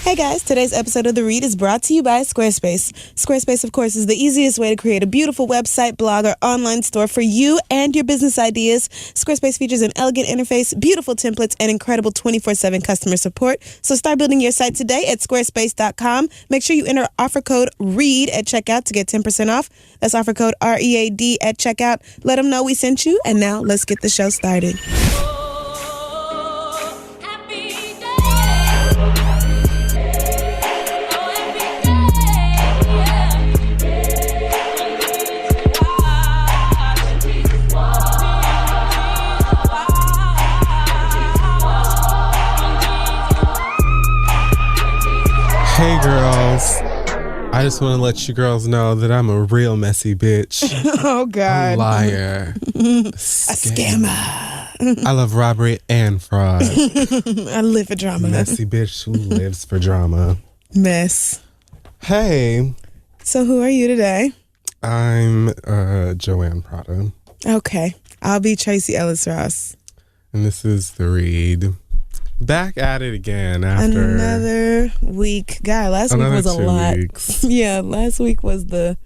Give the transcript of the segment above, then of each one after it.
Hey guys, today's episode of The Read is brought to you by Squarespace. Squarespace, of course, is the easiest way to create a beautiful website, blog, or online store for you and your business ideas. Squarespace features an elegant interface, beautiful templates, and incredible 24/7 customer support. So start building your site today at squarespace.com. Make sure you enter offer code READ at checkout to get 10% off. That's offer code READ at checkout. Let them know we sent you, and now let's get the show started. Hey girls, I just want to let you girls know that I'm a real messy bitch. Oh God. A liar. A scammer. I love robbery and fraud. I live for drama. Messy bitch who lives for drama. Mess. Hey. So who are you today? I'm Joanne Prada. Okay. I'll be Tracy Ellis Ross. And this is The Read. Back at it again after another week. God, last week was a lot. Weeks. Yeah, last week was the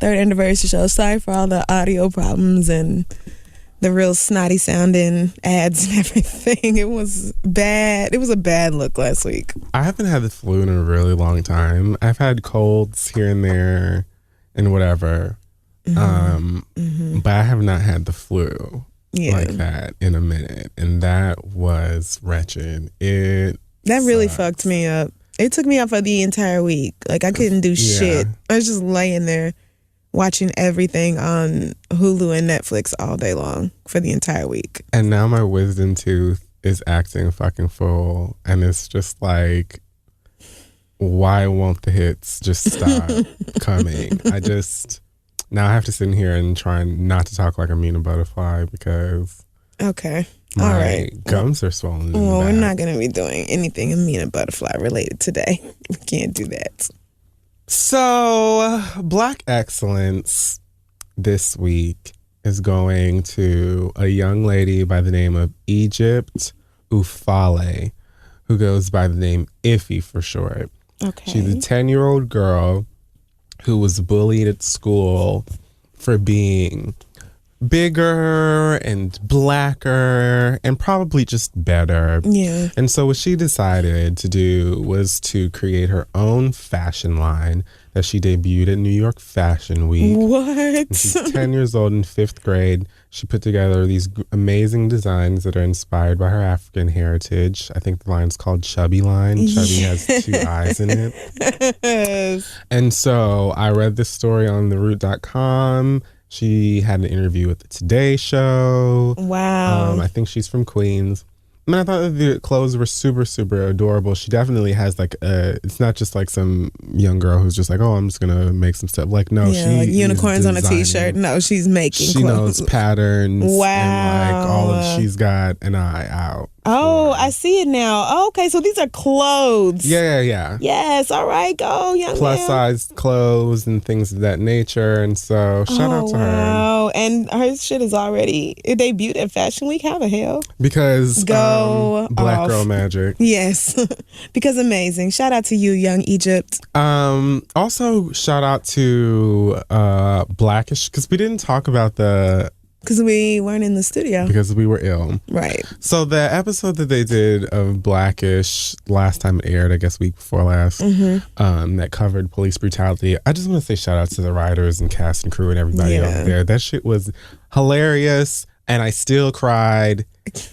3rd anniversary show. Sorry for all the audio problems and the real snotty sounding ads and everything. It was bad. It was a bad look last week. I haven't had the flu in a really long time. I've had colds here and there and whatever. But I have not had the flu. Yeah. Like that in a minute, and that was wretched. That really fucked me up. It took me out for the entire week. Like I couldn't do shit. I was just laying there watching everything on Hulu and Netflix all day long for the entire week. And now my wisdom tooth is acting fucking full, and it's just like, why won't the hits just stop coming? Now I have to sit in here and try not to talk like a mean butterfly because okay, my all right, gums are swollen. Well, we're not going to be doing anything mean butterfly related today. We can't do that. So, Black Excellence this week is going to a young lady by the name of Egypt Ufale, who goes by the name Iffy for short. Okay, she's a 10-year-old girl who was bullied at school for being bigger and blacker and probably just better. Yeah. And so what she decided to do was to create her own fashion line that she debuted at New York Fashion Week. What? And she's 10 years old in 5th grade. She put together these amazing designs that are inspired by her African heritage. I think the line's called Chubby Line. Chubby has 2 eyes in it. Yes. And so I read this story on theroot.com. She had an interview with the Today Show. Wow. I think she's from Queens. I mean, I thought that the clothes were super, super adorable. She definitely has it's not just like some young girl who's just like, oh, I'm just going to make some stuff. Like, no, yeah, like unicorns on a t-shirt. No, she's making She clothes. knows patterns. Wow. And like all of, she's got an eye out. Oh, I see it now. Oh, okay, so these are clothes. Yeah. Yes, all right, go, young Plus size clothes and things of that nature. And so shout out to her. Wow, and her shit is already, it debuted at Fashion Week. How the hell? Because go Black off. Girl Magic. Yes, because amazing. Shout out to you, young Egypt. Also, shout out to Blackish, because we didn't talk about because we weren't in the studio. Because we were ill. Right. So the episode that they did of Blackish last time it aired, I guess week before last, that covered police brutality. I just want to say shout out to the writers and cast and crew and everybody over there. That shit was hilarious, and I still cried.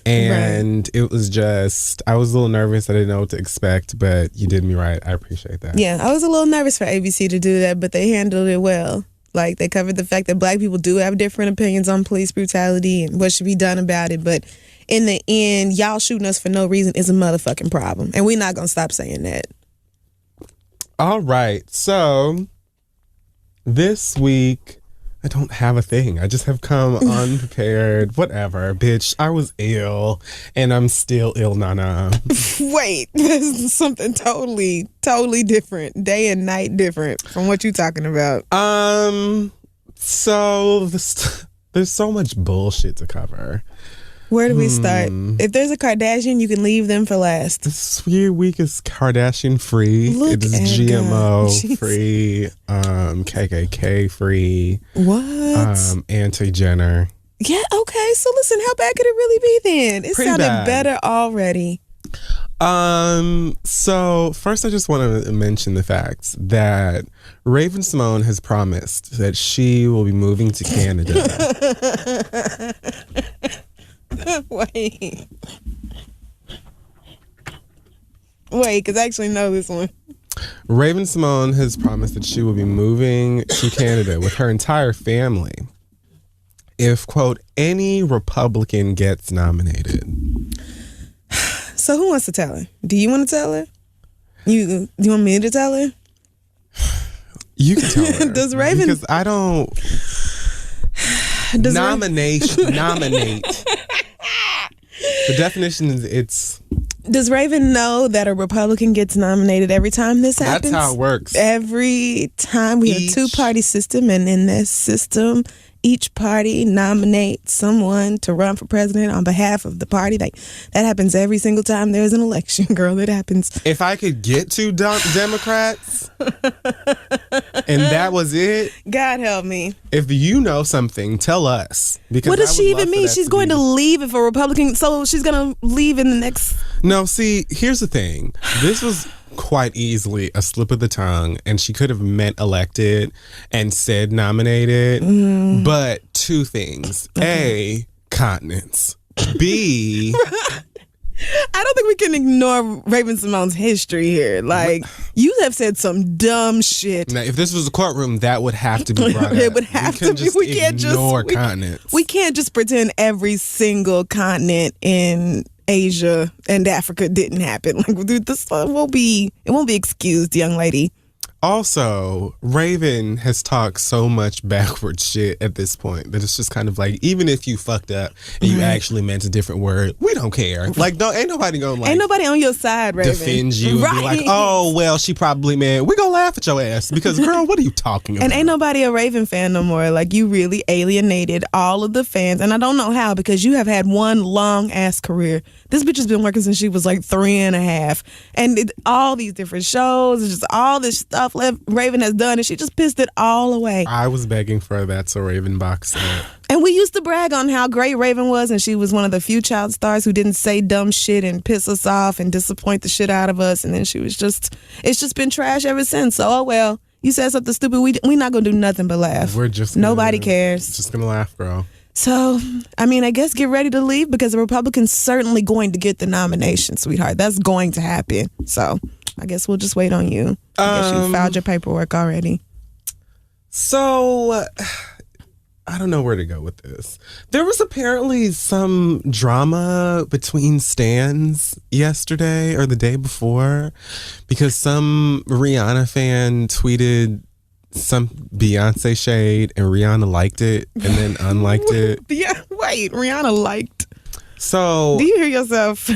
And It was just, I was a little nervous. I didn't know what to expect, but you did me right. I appreciate that. Yeah, I was a little nervous for ABC to do that, but they handled it well. Like, they covered the fact that Black people do have different opinions on police brutality and what should be done about it. But in the end, y'all shooting us for no reason is a motherfucking problem. And we're not going to stop saying that. All right. So this week, I don't have a thing. I just have come unprepared. Whatever, bitch. I was ill, and I'm still ill, Nana. Wait, this is something totally different. Day and night different from what you're talking about. So there's so much bullshit to cover. Where do we start? If there's a Kardashian, you can leave them for last. This week is Kardashian free. Look it's at GMO God. free, KKK free. What? Anti-Jenner. Yeah, okay. So listen, how bad could it really be then? It Pretty sounded bad. better already. So first I just want to mention the fact that Raven Simone has promised that she will be moving to Canada. Wait, because I actually know this one. Raven Simone has promised that she will be moving to Canada with her entire family if, quote, any Republican gets nominated. So who wants to tell her? Do you want to tell her? You want me to tell her? You can tell her. Does Raven... Because I don't... Nominate. The definition is it's... Does Raven know that a Republican gets nominated every time this happens? That's how it works. Every time we have a two-party system, and in this system, each party nominates someone to run for president on behalf of the party. That happens every single time there's an election, girl. It happens. If I could get two Democrats and that was it. God help me. If you know something, tell us. Because what does she even mean? She's going to leave if a Republican, so she's going to leave in the next... No, see, here's the thing. This was quite easily a slip of the tongue, and she could have meant elected and said nominated. But two things. A, continents. B... I don't think we can ignore Raven Simone's history here. Like, you have said some dumb shit. Now, if this was a courtroom, that would have to be brought up. It would have to be. We can't ignore continents. We can't just pretend every single continent in Asia and Africa didn't happen. Like, dude, it won't be excused, young lady. Also, Raven has talked so much backward shit at this point that it's just kind of like, even if you fucked up and you actually meant a different word, we don't care. Like, ain't nobody gonna ain't nobody on your side, Raven. defend you and be like, oh, well, she probably meant, we gonna laugh at your ass because, girl, what are you talking about? And ain't nobody a Raven fan no more. Like, you really alienated all of the fans, and I don't know how, because you have had one long ass career. This bitch has been working since she was like 3.5, and all these different shows, just all this stuff Raven has done, and she just pissed it all away. I was begging for that So Raven box set. And we used to brag on how great Raven was, and she was one of the few child stars who didn't say dumb shit and piss us off and disappoint the shit out of us. And then she was it's just been trash ever since. So, oh well, you said something stupid, we not gonna do nothing but laugh. Nobody cares. Just gonna laugh, girl. So, I mean, I guess get ready to leave, because the Republican's certainly going to get the nomination, sweetheart. That's going to happen. So, I guess we'll just wait on you. I guess you filed your paperwork already. So, I don't know where to go with this. There was apparently some drama between stans yesterday or the day before, because some Rihanna fan tweeted some Beyonce shade and Rihanna liked it and then unliked it. Yeah, wait, Rihanna liked. So, do you hear yourself?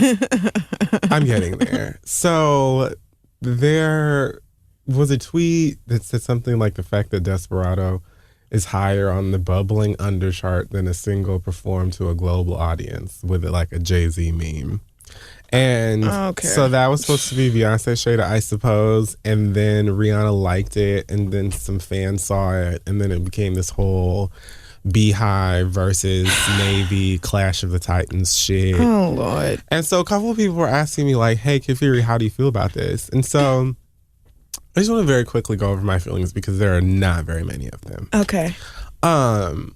I'm getting there. So, there was a tweet that said something like the fact that Desperado is higher on the bubbling under chart than a single performed to a global audience, with it like a Jay-Z meme. And so that was supposed to be Beyonce shade, I suppose. And then Rihanna liked it, and then some fans saw it, and then it became this whole Beehive versus Navy Clash of the Titans shit. Oh, Lord. And so a couple of people were asking me like, hey, Kid Fury, how do you feel about this? And so I just want to very quickly go over my feelings, because there are not very many of them. Okay. I'm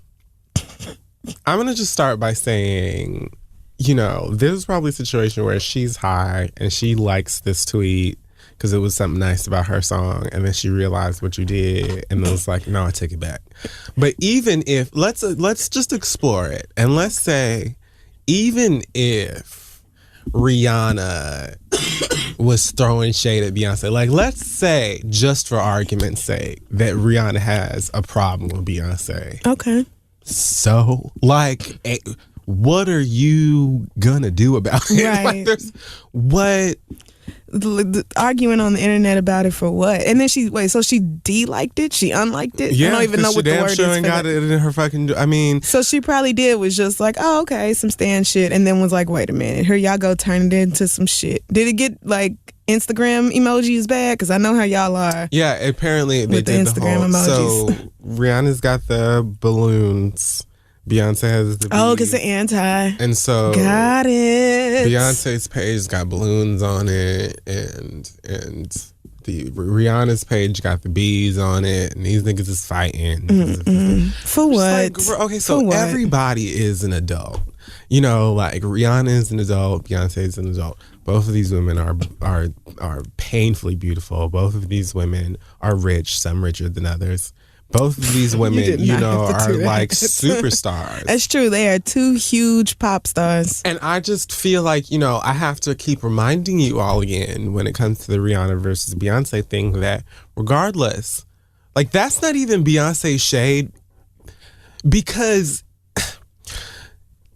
going to just start by saying, this is probably a situation where she's high and she likes this tweet because it was something nice about her song, and then she realized what you did, and then was like, no, I take it back. But even if, let's just explore it, and let's say, even if Rihanna was throwing shade at Beyonce, like, let's say, just for argument's sake, that Rihanna has a problem with Beyonce. Okay. So, like, what are you gonna do about it? Right. Like, arguing on the internet about it for what? And then she de-liked it? She unliked it? Yeah, I don't even know what the word sure is. Ain't got it in her fucking. I mean, so she probably did was just like, oh, okay, some Stan shit, and then was like, wait a minute, here y'all go, turn it into some shit. Did it get like Instagram emojis bad? Because I know how y'all are. Yeah, apparently they did Instagram the whole. emojis. So Rihanna's got the balloons. Beyonce has the bees. Oh, because the anti. And so got it. Beyonce's page got balloons on it, and the Rihanna's page got the bees on it, and these niggas is fighting. For what? Like, okay, so everybody is an adult. You know, like Rihanna is an adult, Beyonce is an adult. Both of these women are painfully beautiful. Both of these women are rich, some richer than others. Both of these women, you know, are like superstars. That's true. They are two huge pop stars. And I just feel like, you know, I have to keep reminding you all again when it comes to the Rihanna versus Beyonce thing that regardless, like that's not even Beyonce's shade, because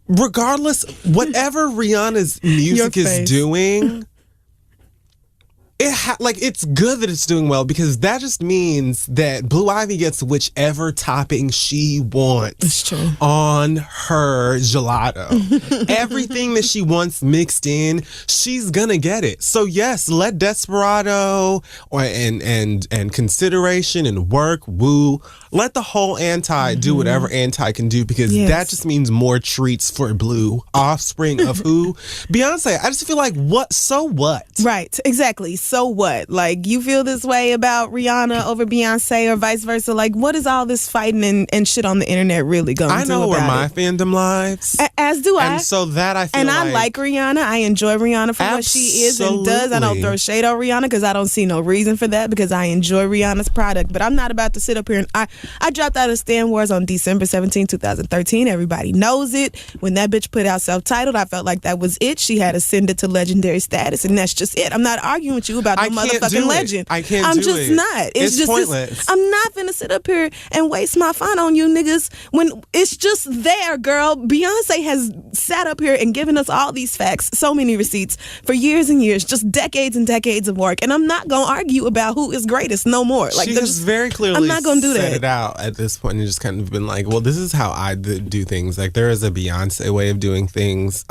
regardless, whatever Rihanna's music is doing, it's good that it's doing well, because that just means that Blue Ivy gets whichever topping she wants on her gelato. Everything that she wants mixed in, she's gonna get it. So yes, let Desperado and Consideration and Work, Woo, let the whole anti do whatever anti can do, because that just means more treats for Blue. Offspring of who? Beyonce. I just feel like, what? So what? Right, exactly. So what? Like, you feel this way about Rihanna over Beyonce or vice versa? Like, what is all this fighting and shit on the internet really going to do? I know where my fandom lies. As do I. And so that I feel and I like Rihanna. I enjoy Rihanna for what she is and does. I don't throw shade on Rihanna because I don't see no reason for that, because I enjoy Rihanna's product. But I'm not about to sit up here and I dropped out of Stan Wars on December 17, 2013. Everybody knows it. When that bitch put out self-titled, I felt like that was it. She had ascended to legendary status, and that's just it. I'm not arguing with you about no motherfucking legend. I can't I'm do just it. not. It's just pointless. I'm not finna sit up here and waste my fun on you niggas when it's just there, girl. Beyonce has sat up here and given us all these facts, so many receipts for years and years, just decades and decades of work. And I'm not gonna argue about who is greatest no more. Like, she has very clearly I'm not gonna do set that. it out at this point and just kind of been like, well, this is how I do things. Like, there is a Beyonce way of doing things.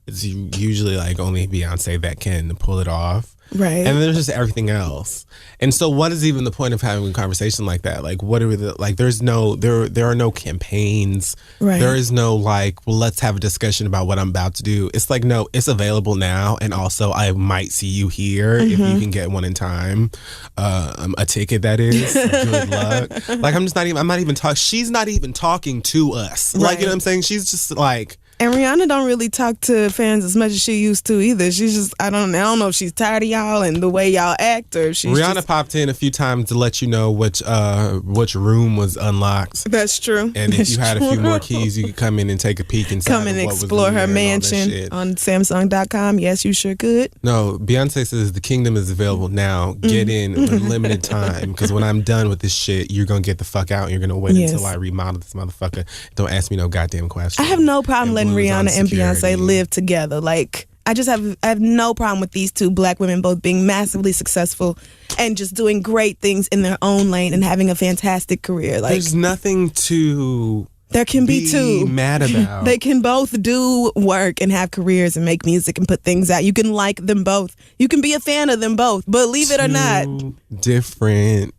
It's usually like only Beyonce that can pull it off. Right. And then there's just everything else. And so what is even the point of having a conversation like that? Like, what are there are no campaigns. Right. There is no like, well, let's have a discussion about what I'm about to do. It's like, no, it's available now. And also I might see you here if you can get one in time. A ticket, that is. Good luck. Like, I'm not even talking. She's not even talking to us. Like, you know what I'm saying? She's just like. And Rihanna don't really talk to fans as much as she used to either. She's just, I don't know if she's tired of y'all and the way y'all act, or if she's Rihanna popped in a few times to let you know which room was unlocked. That's true. And if you had a few more keys, you could come in and take a peek inside. Come and explore her mansion on Samsung.com. Yes, you sure could. No, Beyonce says the kingdom is available now. Get in for limited time, because when I'm done with this shit, you're gonna get the fuck out and you're gonna wait until I remodel this motherfucker. Don't ask me no goddamn questions. I have no problem letting Rihanna and Beyonce live together. Like, I have no problem with these two black women both being massively successful and just doing great things in their own lane and having a fantastic career. Like, there's nothing to there can be two mad about. They can both do work and have careers and make music and put things out. You can like them both. You can be a fan of them both. Believe it or not, different.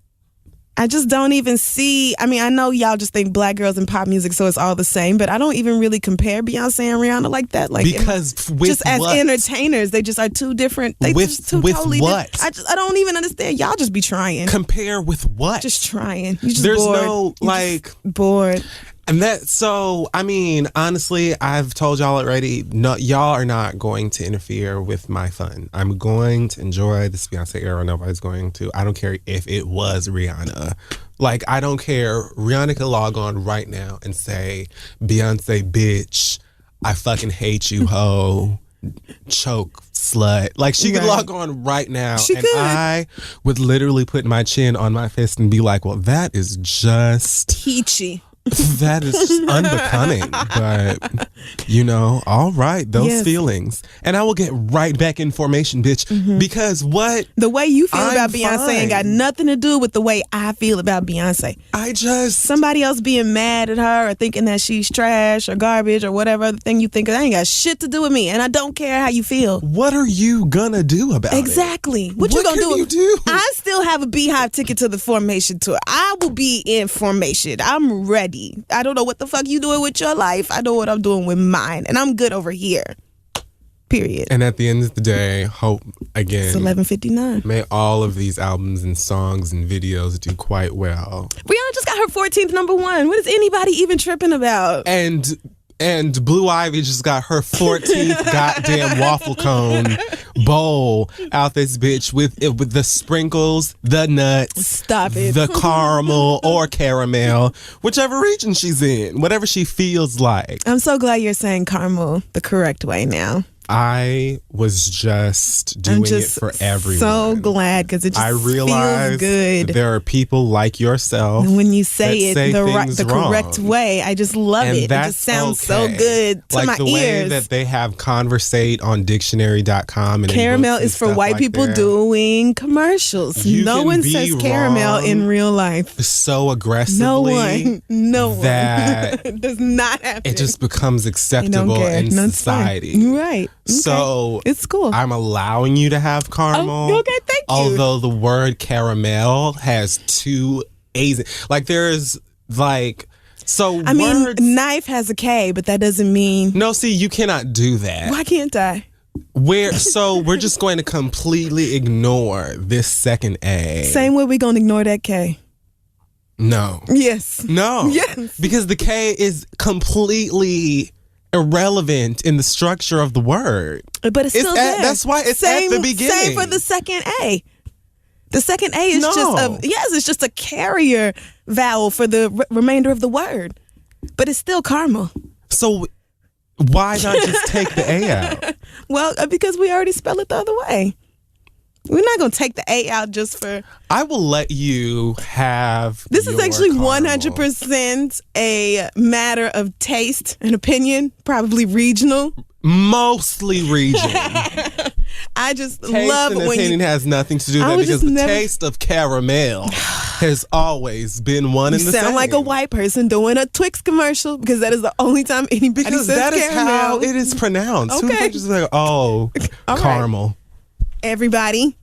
I just don't even see. I mean, I know y'all just think black girls and pop music, so it's all the same. But I don't even really compare Beyonce and Rihanna like that. Like, because with just as what? Entertainers, they just are two different. They just two with totally what? I don't even understand. Y'all just be trying. Compare with what? Just trying. You just There's bored. no like bored. And I mean, honestly, I've told y'all already, no, y'all are not going to interfere with my fun. I'm going to enjoy this Beyonce era. Nobody's going to. I don't care if it was Rihanna. Like, I don't care. Rihanna can log on right now and say, Beyonce, bitch, I fucking hate you, ho. Choke, slut. Like, she could log on right now. I would literally put my chin on my fist and be like, well, that is just peachy. That is unbecoming, but all right, those feelings. And I will get right back in formation, bitch, because what? The way you feel about Beyonce ain't got nothing to do with the way I feel about Beyonce. Somebody else being mad at her or thinking that she's trash or garbage or whatever other thing you think of, that ain't got shit to do with me, and I don't care how you feel. What are you gonna do about it? Exactly. What you gonna do? I still have a Beehive ticket to the Formation tour. I will be in Formation. I'm ready. I don't know what the fuck you doing with your life. I know what I'm doing with mine, and I'm good over here. Period. And at the end of the day, hope again. It's 11:59. May all of these albums and songs and videos do quite well. Rihanna just got her 14th number one. What is anybody even tripping about? And Blue Ivy just got her 14th goddamn waffle cone bowl out this bitch with the sprinkles, the nuts, stop it, the caramel or caramel, whichever region she's in, whatever she feels like. I'm so glad you're saying caramel the correct way now. I was just doing it for everyone. So glad because it just feels good. There are people like yourself. And when you say it the correct way, I just love it. It just sounds so good to my ears. Like the way that they have conversate on dictionary.com. And caramel is for white people doing commercials. No one says caramel in real life. So aggressively. No one. That it does not happen. It just becomes acceptable in society. Right. Okay. So it's cool. I'm allowing you to have caramel. Oh, okay, thank you. Although the word caramel has two A's. Like there's like I mean, knife has a K, but that doesn't mean. No, see, you cannot do that. Why can't I? We're just going to completely ignore this second A. Same way we're gonna ignore that K. No. Yes. No. Yes. Because the K is completely irrelevant in the structure of the word. But it's still there. That's why it's at the beginning. Same for the second A. The second A is it's just a carrier vowel for the remainder of the word. But it's still caramel. So why not just take the A out? Well, because we already spell it the other way. We're not going to take the A out just for... I will let you have This is actually caramel. 100% a matter of taste and opinion, probably regional. Mostly regional. I just taste love and when opinion has nothing to do with that because the taste of caramel has always been one and the same. You sound like a white person doing a Twix commercial because that is the only time anybody says caramel. Because that is how it is pronounced. Okay. Who just like, caramel. Right. Everybody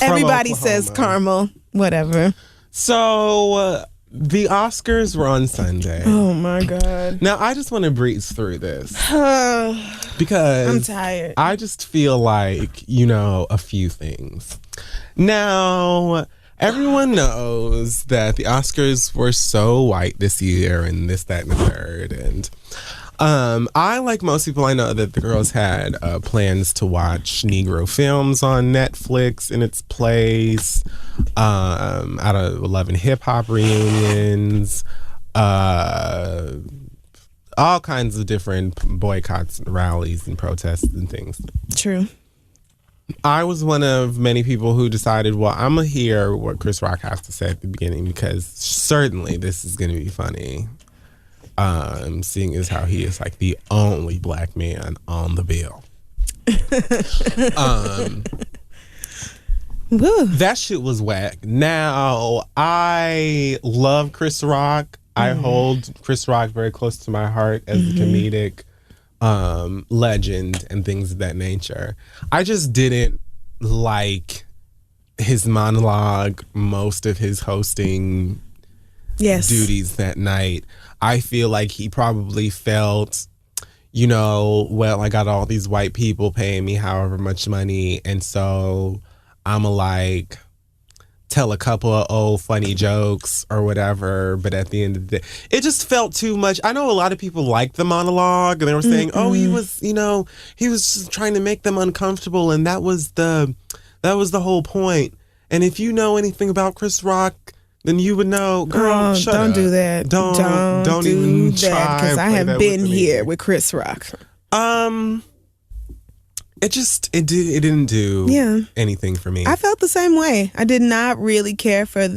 Oklahoma. says caramel. Whatever. So the Oscars were on Sunday. Oh my God. Now I just want to breeze through this because I'm tired. I just feel like, a few things. Now, everyone knows that the Oscars were so white this year and this, that, and the third. And I, like most people I know, that the girls had plans to watch Negro films on Netflix in its place, out of 11 hip-hop reunions, all kinds of different boycotts and rallies and protests and things. True. I was one of many people who decided, well, I'm going to hear what Chris Rock has to say at the beginning because certainly this is going to be funny. Seeing as how he is like the only black man on the bill. That shit was whack. Now, I love Chris Rock. I hold Chris Rock very close to my heart as a comedic legend and things of that nature. I just didn't like his monologue, most of his hosting duties that night. I feel like he probably felt, well, I got all these white people paying me however much money, and so I'ma like tell a couple of old funny jokes or whatever, but at the end of the day, it just felt too much. I know a lot of people liked the monologue and they were saying, he was, he was just trying to make them uncomfortable, and that was the whole point. And if you know anything about Chris Rock, then you would know, girl, shut don't up. Do that. Don't even do that, because I have been here with Chris Rock. It didn't do anything for me. I felt the same way. I did not really care for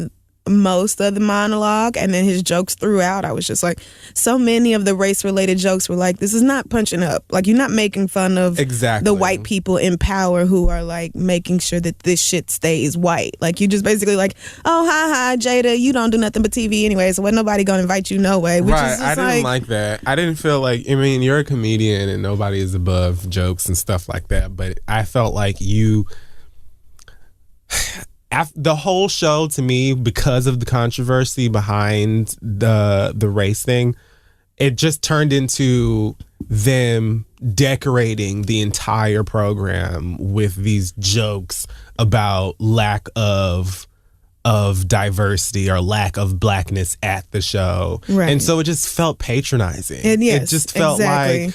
most of the monologue, and then his jokes throughout, I was just like, so many of the race-related jokes were like, this is not punching up. Like, you're not making fun of the white people in power who are like making sure that this shit stays white. Like, you just basically like, oh, hi, Jada, you don't do nothing but TV anyway, so nobody gonna invite you no way. Which right, is I didn't like that. I didn't feel like, I mean, you're a comedian and nobody is above jokes and stuff like that, but I felt like the whole show, to me, because of the controversy behind the race thing, it just turned into them decorating the entire program with these jokes about lack of diversity or lack of blackness at the show. Right. And so it just felt patronizing. And yes, it just felt like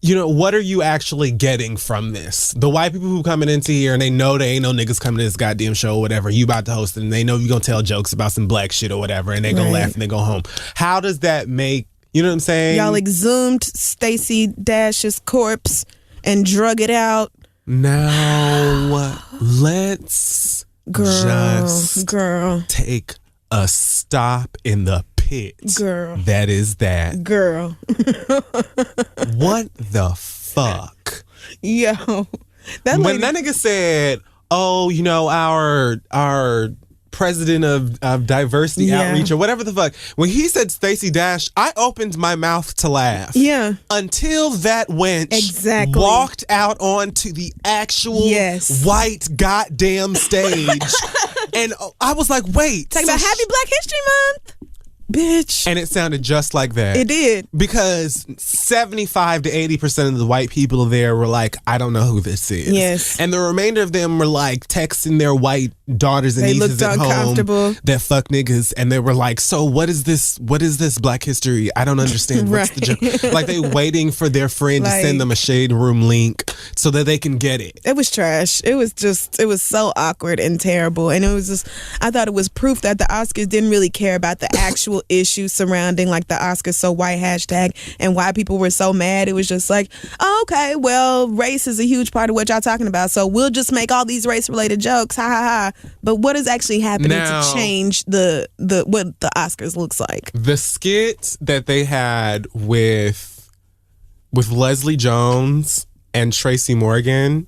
what are you actually getting from this? The white people who coming into here and they know there ain't no niggas coming to this goddamn show or whatever, you about to host it, and they know you gonna tell jokes about some black shit or whatever, and they gonna laugh and they go home. How does that make, you know what I'm saying? Y'all exhumed Stacey Dash's corpse and drug it out. Now let's just take a stop in the pit. Girl. That is that. Girl. What the fuck? Yo. When that nigga said, oh, you know, our president of diversity outreach or whatever the fuck, when he said Stacey Dash, I opened my mouth to laugh. Yeah. Until that wench walked out onto the actual white goddamn stage. And I was like, wait. Talking about Happy Black History Month. Bitch. And it sounded just like that. It did. Because 75 to 80% of the white people there were like, I don't know who this is. Yes. And the remainder of them were like texting their white daughters and nieces at home that fuck niggas. And they were like, so what is this Black History? I don't understand. What's the joke? Like, they waiting for their friend to send them a Shade Room link so that they can get it. It was trash. It was so awkward and terrible. And it was just, I thought it was proof that the Oscars didn't really care about the actual issues surrounding like the Oscars so white hashtag and why people were so mad. It was just like, oh, okay, well, race is a huge part of what y'all talking about, so we'll just make all these race related jokes, ha ha ha. But what is actually happening to change the what the Oscars looks like? The skit that they had with Leslie Jones and Tracy Morgan,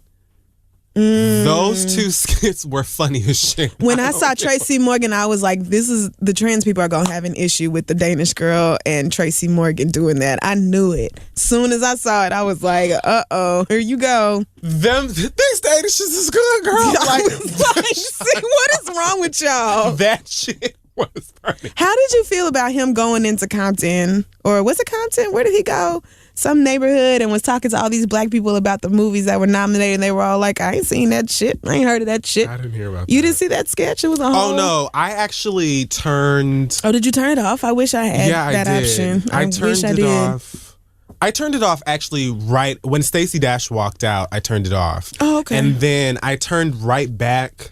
those two skits were funny as shit. When I saw Tracy Morgan, I was like, this is, the trans people are going to have an issue with the Danish girl and Tracy Morgan doing that. I knew it. Soon as I saw it, I was like, uh-oh, here you go. These Danish is good, girl. Like, see, what is wrong with y'all? That shit was funny. How did you feel about him going into Compton? Or was it Compton? Where did he go? Some neighborhood, and was talking to all these black people about the movies that were nominated, and they were all like, I ain't seen that shit. I ain't heard of that shit. I didn't hear about You didn't see that sketch? It was a whole... Oh, no. I actually turned... Oh, did you turn it off? I wish I had that option. I turned it off. I turned it off actually right when Stacey Dash walked out. I turned it off. Oh, okay. And then I turned right back.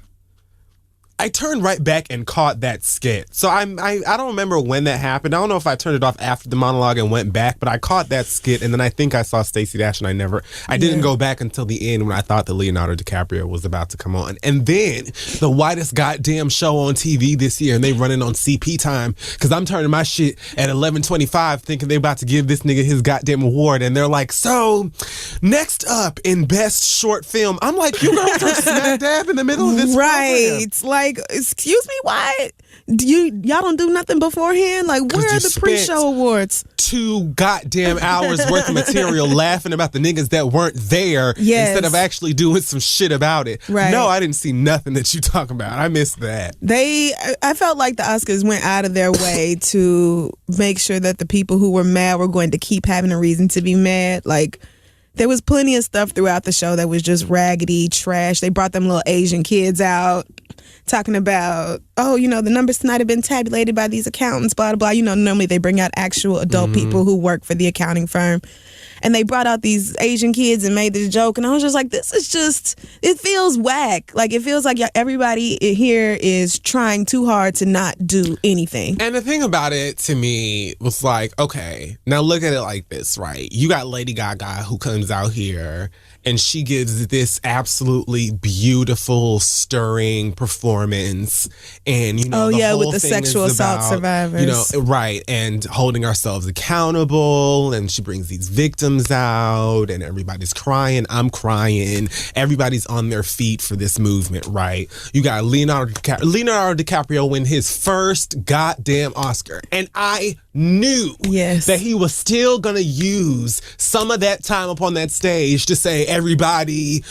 And caught that skit. So I don't remember when that happened. I don't know if I turned it off after the monologue and went back, but I caught that skit, and then I think I saw Stacey Dash, and I didn't go back until the end when I thought that Leonardo DiCaprio was about to come on. And then the whitest goddamn show on TV this year, and they running on CP time, because I'm turning my shit at 11:25 thinking they about to give this nigga his goddamn award, and they're like, so next up in best short film. I'm like, you girls are smack dab in the middle of this program. Like, excuse me, why y'all don't do nothing beforehand? Like, where are the pre-show awards? 2 goddamn hours worth of material laughing about the niggas that weren't there instead of actually doing some shit about it. Right. No, I didn't see nothing that you talking about. I missed that. I felt like the Oscars went out of their way to make sure that the people who were mad were going to keep having a reason to be mad. Like, there was plenty of stuff throughout the show that was just raggedy trash. They brought them little Asian kids out talking about, oh, you know, the numbers tonight have been tabulated by these accountants, blah, blah, blah. You know, normally they bring out actual adult people who work for the accounting firm. And they brought out these Asian kids and made this joke. And I was just like, this is just, it feels whack. Like, it feels like everybody here is trying too hard to not do anything. And the thing about it to me was like, okay, now look at it like this, right? You got Lady Gaga who comes out here and she gives this absolutely beautiful, stirring performance. And, the whole with the thing sexual is assault about, survivors. right, and holding ourselves accountable. And she brings these victims out, and everybody's crying. I'm crying. Everybody's on their feet for this movement, right? You got Leonardo DiCaprio win his first goddamn Oscar, and I knew that he was still gonna use some of that time up on that stage to say, everybody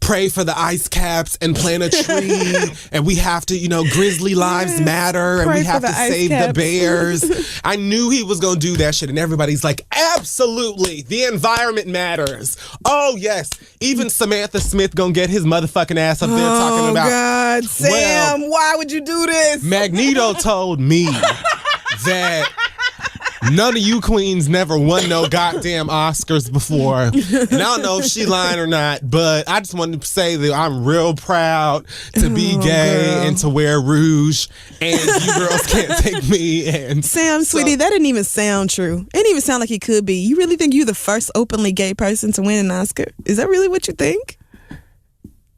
pray for the ice caps and plant a tree, and we have to, grizzly lives matter, and we have to save the bears. I knew he was gonna do that shit, and everybody's like, absolutely, the environment matters. Oh yes, even Samantha Smith gonna get his motherfucking ass up there talking about, God, Sam, why would you do this? Magneto told me that none of you queens never won no goddamn Oscars before. And I don't know if she lying or not, but I just wanted to say that I'm real proud to be gay and to wear rouge, and you girls can't take me. And Sam, sweetie, that didn't even sound true. It didn't even sound like he could be. You really think you're the first openly gay person to win an Oscar? Is that really what you think?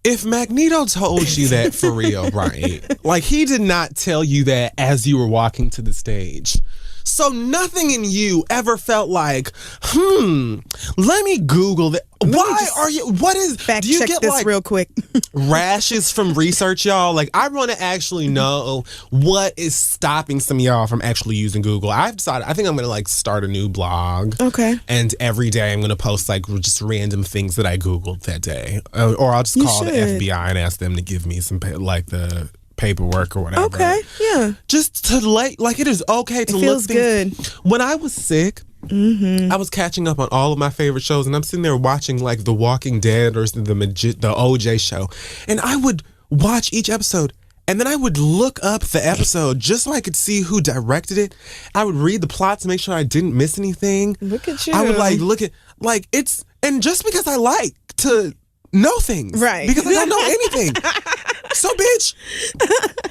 If Magneto told you that for real, right? Like, he did not tell you that as you were walking to the stage. So nothing in you ever felt like, let me Google that. Fact do you check get this like real quick. rashes from research, y'all? Like, I want to actually know what is stopping some of y'all from actually using Google. I've decided, I think I'm going to like start a new blog. Okay. And every day I'm going to post like just random things that I Googled that day. Or I'll just call the FBI and ask them to give me some, like the paperwork or whatever. Okay, yeah. Just to like it is okay to look. It feels good. When I was sick, I was catching up on all of my favorite shows, and I'm sitting there watching like The Walking Dead or the OJ show, and I would watch each episode, and then I would look up the episode just so I could see who directed it. I would read the plot to make sure I didn't miss anything. Look at you. I would like look at like it's, and just because I like to know things, right? Because I don't know anything. So, bitch,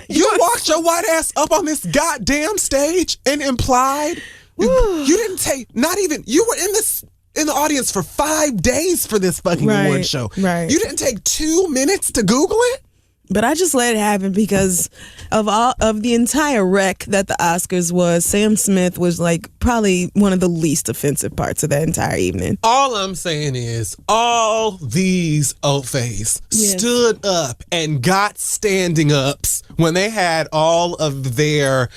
you walked your white ass up on this goddamn stage and implied you didn't take, not even, you were in the audience for 5 days for this fucking award show. Right. You didn't take 2 minutes to Google it? But I just let it happen because of the entire wreck that the Oscars was. Sam Smith was like probably one of the least offensive parts of that entire evening. All I'm saying is all these oafes stood up and got standing ups when they had all of their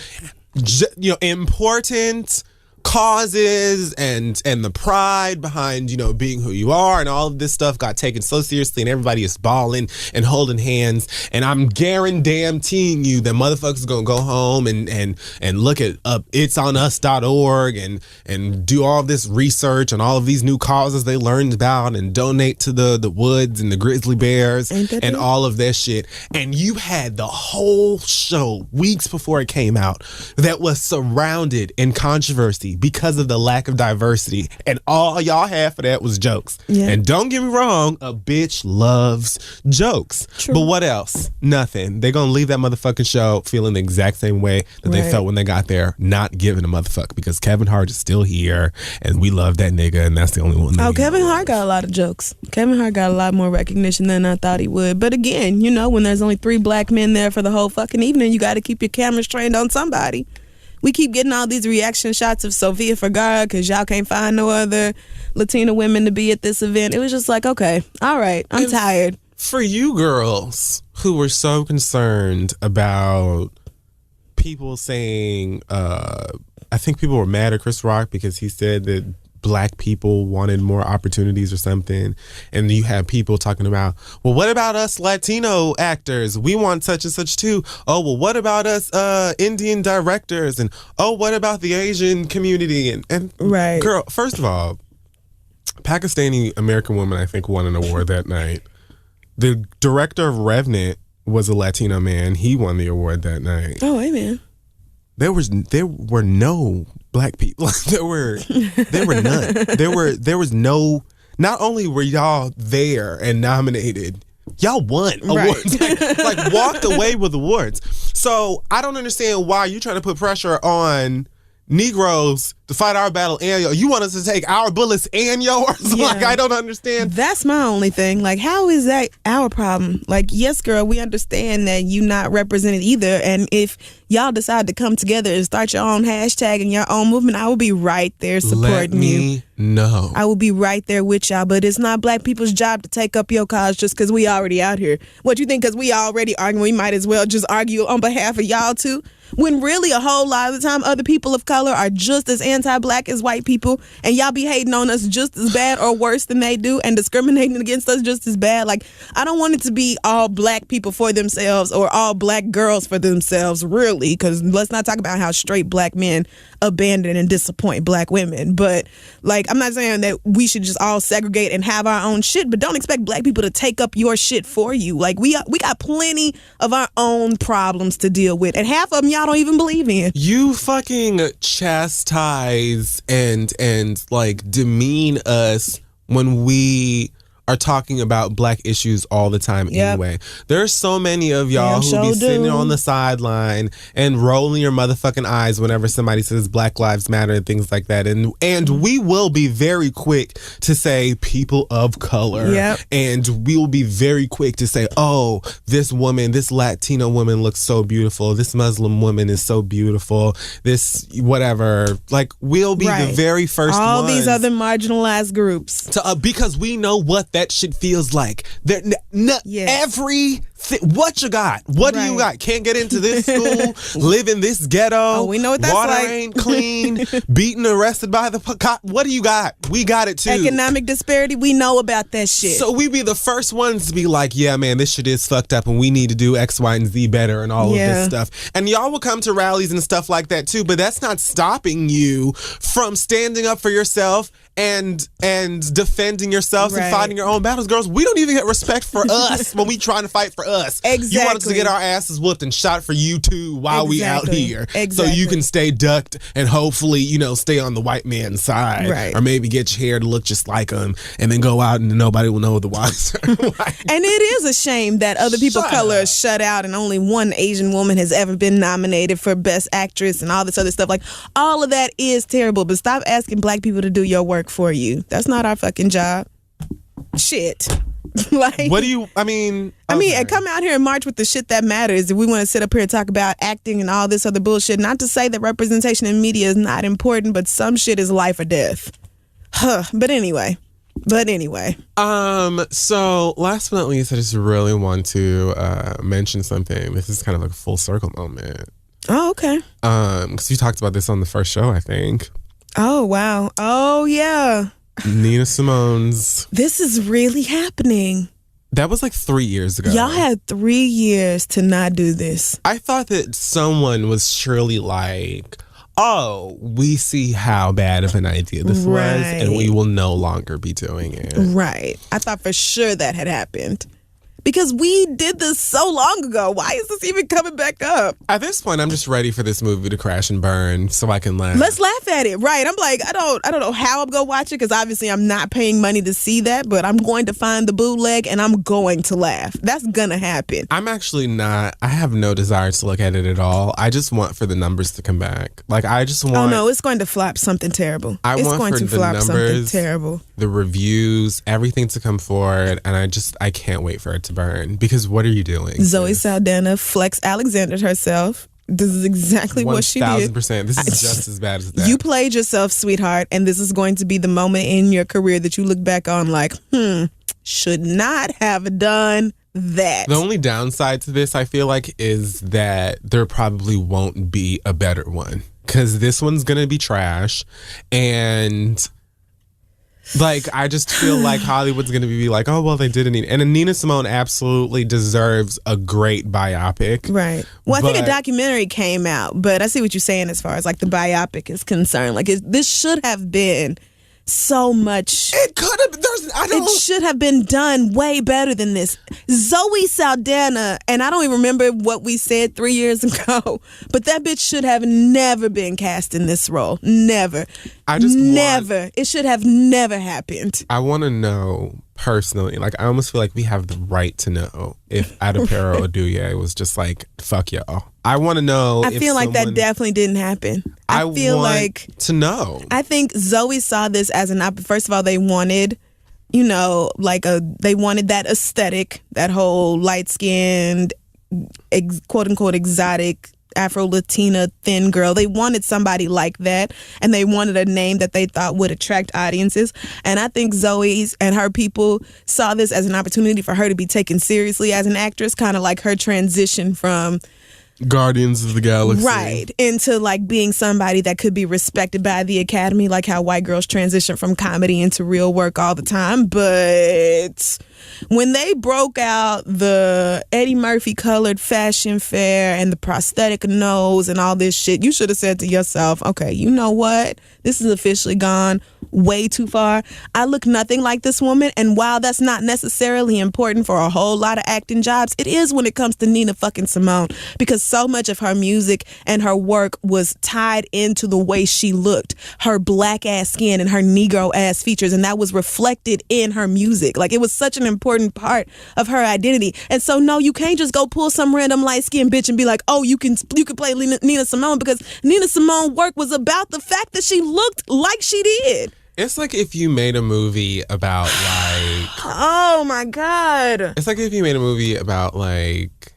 important causes and the pride behind being who you are, and all of this stuff got taken so seriously, and everybody is balling and holding hands, and I'm guaranteeing you that motherfuckers gonna go home and look at itsonus.org and do all this research on all of these new causes they learned about and donate to the woods and the grizzly bears and all of that shit. And you had the whole show weeks before it came out that was surrounded in controversy because of the lack of diversity, and all y'all had for that was jokes. And don't get me wrong, a bitch loves jokes. True. But what else? Nothing. They're gonna leave that motherfucking show feeling the exact same way that they felt when they got there, not giving a motherfucker, because Kevin Hart is still here and we love that nigga, and that's the only one. Kevin Hart got a lot of jokes. Kevin Hart got a lot more recognition than I thought he would. But again, when there's only 3 black men there for the whole fucking evening, you got to keep your cameras trained on somebody. We keep getting all these reaction shots of Sofia Vergara because y'all can't find no other Latina women to be at this event. It was just like, okay, all right, I'm tired. For you girls who were so concerned about people saying, I think people were mad at Chris Rock because he said that black people wanted more opportunities or something, and you have people talking about, well, what about us Latino actors? We want such and such too. Oh, well, what about us Indian directors? And oh, what about the Asian community? And right, girl, first of all, Pakistani American woman I think won an award that night. The director of Revenant was a Latino man. He won the award that night. Oh, amen. There were no black people. there were none. There was no. Not only were y'all there and nominated, y'all won awards. like walked away with awards. So I don't understand why you're trying to put pressure on Negroes to fight our battle and yours. You want us to take our bullets and yours? Yeah. Like, I don't understand. That's my only thing. Like, how is that our problem? Like, yes, girl, we understand that you not represented either. And if y'all decide to come together and start your own hashtag and your own movement, I will be right there supporting you. No. I will be right there with y'all, but it's not black people's job to take up your cause just because we already out here. What you think? Because we already arguing, we might as well just argue on behalf of y'all too? When really a whole lot of the time other people of color are just as anti-black as white people, and y'all be hating on us just as bad or worse than they do and discriminating against us just as bad. Like, I don't want it to be all black people for themselves or all black girls for themselves, really, because let's not talk about how straight black men abandon and disappoint black women. But, like, I'm not saying that we should just all segregate and have our own shit, but don't expect black people to take up your shit for you. Like, we got plenty of our own problems to deal with, and half of them y'all don't even believe in. You fucking chastise and like demean us when we are talking about black issues all the time anyway. There's so many of y'all who be sitting on the sideline and rolling your motherfucking eyes whenever somebody says Black Lives Matter and things like that. And we will be very quick to say people of color. Yep. And we will be very quick to say, oh, this woman, this Latino woman looks so beautiful. This Muslim woman is so beautiful. This whatever. Like, we'll be the very first all ones these other marginalized groups. to, because we know what that shit feels like. What you got? What do you got? Can't get into this school, live in this ghetto. Oh, we know what that's water like. ain't clean, beaten, arrested by the cop. What do you got? We got it too. Economic disparity, we know about that shit. So we be the first ones to be like, yeah, man, this shit is fucked up and we need to do X, Y, and Z better and all of this stuff. And y'all will come to rallies and stuff like that too, but that's not stopping you from standing up for yourself and defending yourself and fighting your own battles. Girls, we don't even get respect for us when we trying to fight for us. Exactly. You want us to get our asses whooped and shot for you too while we out here. So you can stay ducked and hopefully, stay on the white man's side. Right. Or maybe get your hair to look just like them and then go out and nobody will know the wiser. And it is a shame that other people of color are shut out and only one Asian woman has ever been nominated for Best Actress and all this other stuff. Like, all of that is terrible, but stop asking black people to do your work for you. That's not our fucking job. Shit. Like, what do you, and come out here and march with the shit that matters. If we want to sit up here and talk about acting and all this other bullshit, not to say that representation in media is not important, but some shit is life or death. But anyway. So last but not least, I just really want to mention something. This is kind of like a full circle moment. Oh, okay. Because you talked about this on the first show, I think. Oh, wow. Oh, yeah. Nina Simone's. This is really happening. That was like 3 years ago. Y'all had 3 years to not do this. I thought that someone was surely like, oh, we see how bad of an idea this was, and we will no longer be doing it. Right. I thought for sure that had happened. Because we did this so long ago. Why is this even coming back up? At this point, I'm just ready for this movie to crash and burn so I can laugh. Let's laugh at it. Right. I'm like, I don't know how I'm going to watch it because obviously I'm not paying money to see that, but I'm going to find the bootleg and I'm going to laugh. That's going to happen. I'm actually not. I have no desire to look at it at all. I just want for the numbers to come back. Like, I just want... Oh, no, it's going to flop something terrible. It's want going for to the flop numbers, something terrible. The reviews, everything to come forward, and I can't wait for it to burn. Because what are you doing? Zoe Saldana Flex Alexandered herself. This is exactly what she did. 1,000%. This is just as bad as that. You played yourself, sweetheart, and this is going to be the moment in your career that you look back on like, should not have done that. The only downside to this, I feel like, is that there probably won't be a better one. Because this one's going to be trash. And... like, I just feel like Hollywood's going to be like, oh, well, they didn't need... And Nina Simone absolutely deserves a great biopic. Right. Well, I think a documentary came out, but I see what you're saying as far as, like, the biopic is concerned. Like, this should have been so much... It could have... It should have been done way better than this. Zoe Saldana, and I don't even remember what we said 3 years ago, but that bitch should have never been cast in this role. Never. It should have never happened. I want to know personally, like, I almost feel like we have the right to know if Adepero Oduye was just like, fuck y'all. I want to know. I feel like that definitely didn't happen. I feel like to know. I think Zoe saw this as first of all, they wanted, they wanted that aesthetic, that whole light-skinned, quote-unquote exotic Afro-Latina thin girl. They wanted somebody like that, and they wanted a name that they thought would attract audiences. And I think Zoe's and her people saw this as an opportunity for her to be taken seriously as an actress, kind of like her transition from Guardians of the Galaxy. Right. Into like being somebody that could be respected by the Academy, like how white girls transition from comedy into real work all the time. But when they broke out the Eddie Murphy colored fashion fair and the prosthetic nose and all this shit, you should have said to yourself, okay, you know what? This is officially gone way too far. I look nothing like this woman, and while that's not necessarily important for a whole lot of acting jobs, it is when it comes to Nina fucking Simone, because so much of her music and her work was tied into the way she looked, her black ass skin and her Negro ass features, and that was reflected in her music. Like, it was such an important part of her identity. And so no, you can't just go pull some random light skinned bitch and be like, oh, you can play Nina Simone, because Nina Simone's work was about the fact that she looked like she did. It's like if you made a movie about like oh my God. It's like if you made a movie about like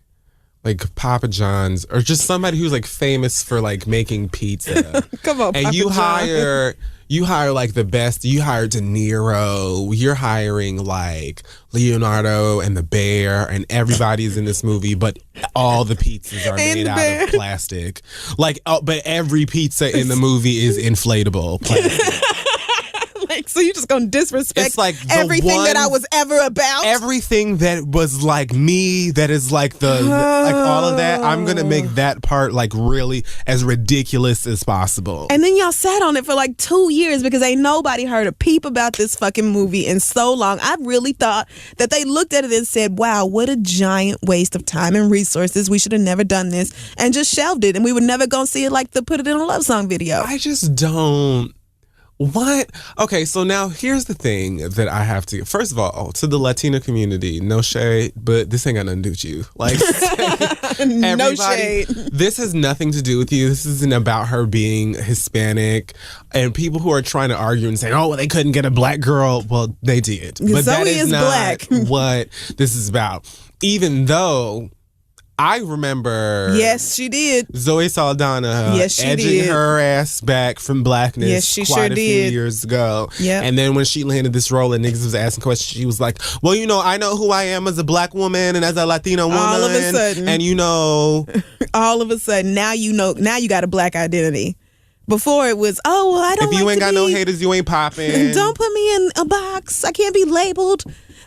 Papa John's, or just somebody who's like famous for like making pizza. Come on, and Papa you John. you hire like the best. You hire De Niro. You're hiring like Leonardo and the Bear, and everybody's in this movie, but all the pizzas are made out of plastic. Like, but every pizza in the movie is inflatable plastic. So you're just gonna disrespect it's like everything that I was ever about? Everything that was like me, that is like like all of that, I'm gonna make that part like really as ridiculous as possible. And then y'all sat on it for like 2 years because ain't nobody heard a peep about this fucking movie in so long. I really thought that they looked at it and said, wow, what a giant waste of time and resources. We should have never done this, and just shelved it, and we were never gonna see it like the Put It in a Love Song video. I just don't. What? Okay, so now here's the thing that I have to. First of all, to the Latino community, no shade, but this ain't got nothing to do with you. Like, no shade. This has nothing to do with you. This isn't about her being Hispanic. And people who are trying to argue and say, "Oh, well, they couldn't get a black girl," well, they did. But Zoe that is not black. what this is about. Even though I remember. Yes, she did. Zoe Saldana edging her ass back from blackness. Yes, she quite sure a few did. years ago. Yep. And then when she landed this role and niggas was asking questions, she was like, well, I know who I am as a black woman and as a Latino woman. All of a sudden. And all of a sudden, now you got a black identity. Before it was, oh, well, I don't If you like ain't to got no haters, you ain't popping. Don't put me in a box. I can't be labeled.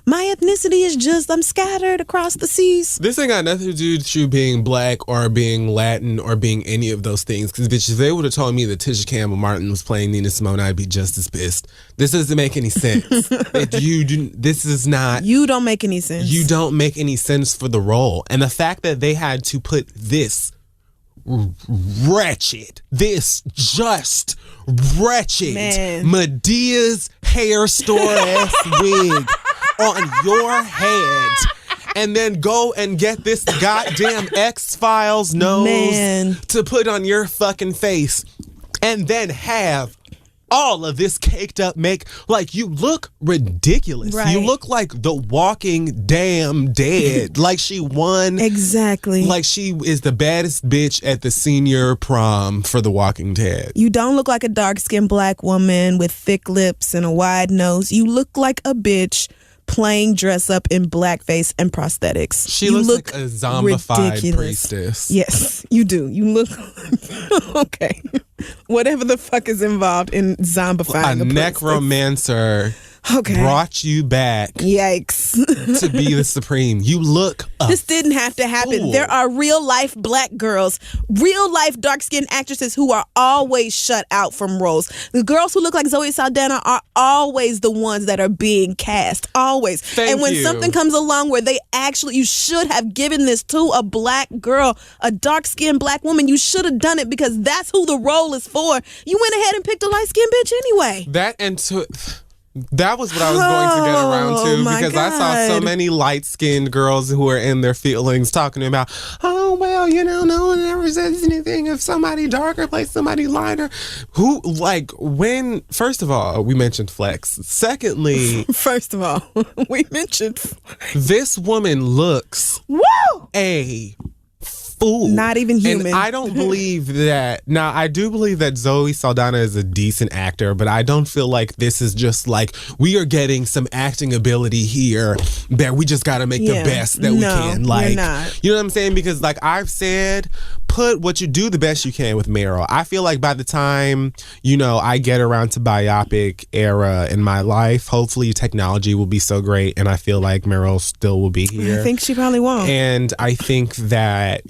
My ethnicity is just, I'm scattered across the seas. This ain't got nothing to do with you being black or being Latin or being any of those things. Because, bitch, if they would have told me that Tisha Campbell Martin was playing Nina Simone, I'd be just as pissed. This doesn't make any sense. This is not. You don't make any sense. You don't make any sense for the role. And the fact that they had to put this wretched Man. Medea's hair store ass wig on your head, and then go and get this goddamn X-Files nose to put on your fucking face, and then have all of this caked up like you look ridiculous. Right. You look like the Walking Damn Dead. Like she won. Exactly. Like she is the baddest bitch at the senior prom for The Walking Dead. You don't look like a dark-skinned black woman with thick lips and a wide nose. You look like a bitch playing dress up in blackface and prosthetics. She looks like a zombified ridiculous. priestess. Yes, you do. You look okay. Whatever the fuck is involved in zombifying a necromancer brought you back. Yikes. To be the supreme. You look This didn't have to happen. Fool. There are real life black girls, real life dark skinned actresses who are always shut out from roles. The girls who look like Zoe Saldana are always the ones that are being cast. Always. And when something comes along where you should have given this to a black girl, a dark skinned black woman, you should have done it because that's who the role is for. You went ahead and picked a light skinned bitch anyway. That was what I was going to get around to, because I saw so many light-skinned girls who are in their feelings talking about, oh, oh, well, no one ever says anything if somebody darker plays somebody lighter. Who, like, when, first of all, we mentioned Flex. Secondly, first of all, we mentioned this woman looks a fool. Not even human. And I don't believe that. Now, I do believe that Zoe Saldana is a decent actor, but I don't feel like this is just like, we are getting some acting ability here that we just got to make the best that we can. Like, you're not. You know what I'm saying? Because like I've said, put what you do the best you can with Meryl. I feel like by the time, I get around to biopic era in my life, hopefully technology will be so great, and I feel like Meryl still will be here. I think she probably won't. And I think that,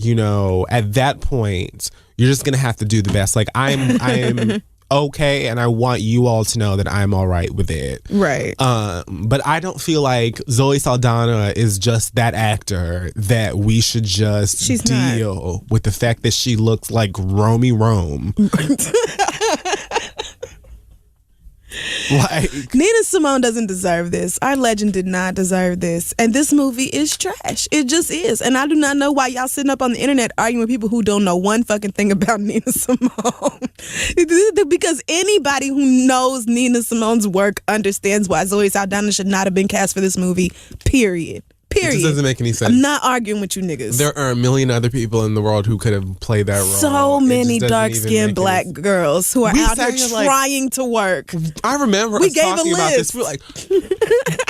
at that point, you're just gonna have to do the best. Like I'm okay, and I want you all to know that I'm all right with it. Right. But I don't feel like Zoe Saldana is just that actor that we should just deal with the fact that she looks like Romy Rome. Like, Nina Simone doesn't deserve this. Our legend did not deserve this. And this movie is trash. It just is. And I do not know why y'all sitting up on the internet arguing with people who don't know one fucking thing about Nina Simone. Because anybody who knows Nina Simone's work understands why Zoe Saldana should not have been cast for this movie. Period. It just doesn't make any sense. I'm not arguing with you niggas. There are a million other people in the world who could have played that role. So many dark-skinned black girls who are out here trying to work. I remember us talking about this. We're like,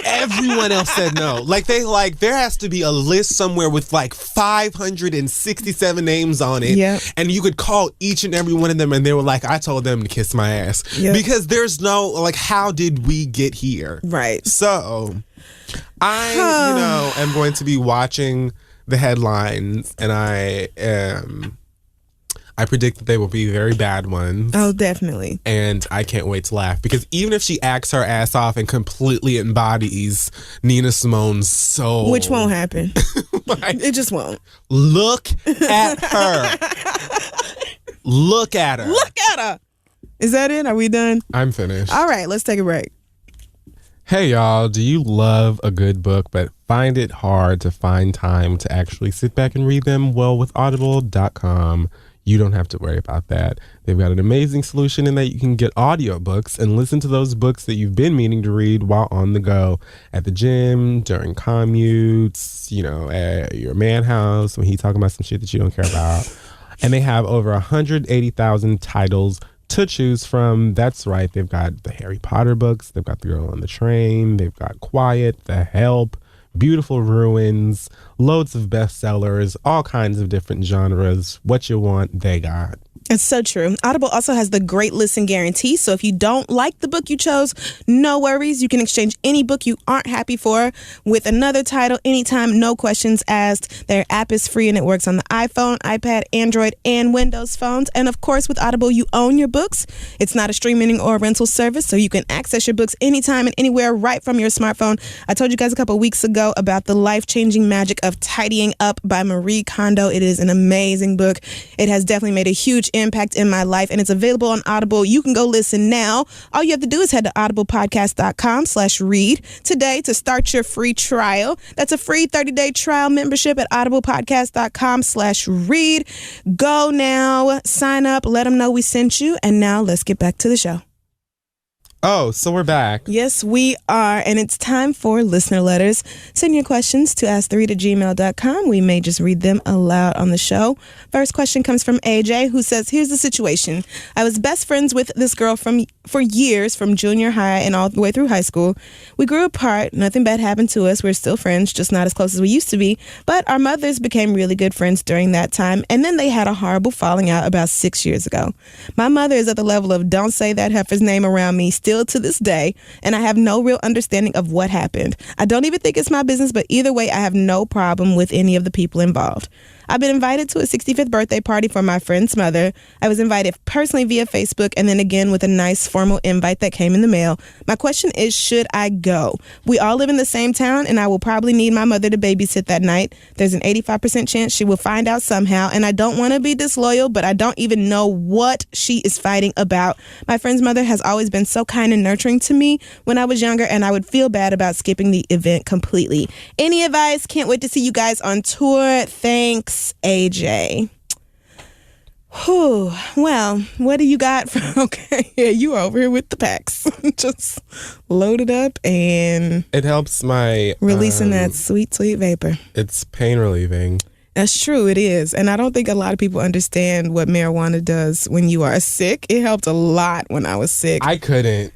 everyone else said no. Like, there has to be a list somewhere with like 567 names on it. Yep. And you could call each and every one of them, and they were like, I told them to kiss my ass. Yep. Because there's no, like, how did we get here? Right. So I, am going to be watching the headlines, and I predict that they will be very bad ones. Oh, definitely. And I can't wait to laugh, because even if she acts her ass off and completely embodies Nina Simone's soul, which won't happen. It just won't. Look at her. Look at her. Look at her. Is that it? Are we done? I'm finished. All right, let's take a break. Hey y'all, do you love a good book but find it hard to find time to actually sit back and read them? Well, with audible.com, you don't have to worry about that. They've got an amazing solution in that you can get audiobooks and listen to those books that you've been meaning to read while on the go, at the gym, during commutes, at your man house when he's talking about some shit that you don't care about. And they have over 180,000 titles to choose from. That's right. They've got the Harry Potter books. They've got The Girl on the Train. They've got Quiet, The Help, Beautiful Ruins, loads of bestsellers, all kinds of different genres. What you want, they got. It's so true. Audible also has the great listen guarantee. So if you don't like the book you chose, no worries. You can exchange any book you aren't happy for with another title anytime, no questions asked. Their app is free and it works on the iPhone, iPad, Android, and Windows phones. And of course, with Audible, you own your books. It's not a streaming or a rental service, so you can access your books anytime and anywhere right from your smartphone. I told you guys a couple weeks ago about the life-changing magic of Tidying Up by Marie Kondo. It is an amazing book. It has definitely made a huge impact in my life, and it's available on Audible. You can go listen now. All you have to do is head to audiblepodcast.com/read today to start your free trial. That's a free 30-day trial membership at audiblepodcast.com/read. Go now, sign up, let them know we sent you, and now let's get back to the show. Oh, so we're back. Yes, we are. And it's time for listener letters. Send your questions to ask3@gmail.com. We may just read them aloud on the show. First question comes from AJ, who says, here's the situation. I was best friends with this girl for years, from junior high and all the way through high school. We grew apart. Nothing bad happened to us. We're still friends, just not as close as we used to be. But our mothers became really good friends during that time. And then they had a horrible falling out about 6 years ago. My mother is at the level of don't say that heifer's name around me still to this day, and I have no real understanding of what happened. I don't even think it's my business, but either way, I have no problem with any of the people involved. I've been invited to a 65th birthday party for my friend's mother. I was invited personally via Facebook and then again with a nice formal invite that came in the mail. My question is, should I go? We all live in the same town, and I will probably need my mother to babysit that night. There's an 85% chance she will find out somehow, and I don't want to be disloyal, but I don't even know what she is fighting about. My friend's mother has always been so kind kind and nurturing to me when I was younger, and I would feel bad about skipping the event completely. Any advice? Can't wait to see you guys on tour. Thanks, AJ. Whew. Well, what do you got from... Okay, yeah, you over here with the packs. Just load it up and... It helps my... Releasing that sweet, sweet vapor. It's pain relieving. That's true, it is. And I don't think a lot of people understand what marijuana does when you are sick. It helped a lot when I was sick. I couldn't.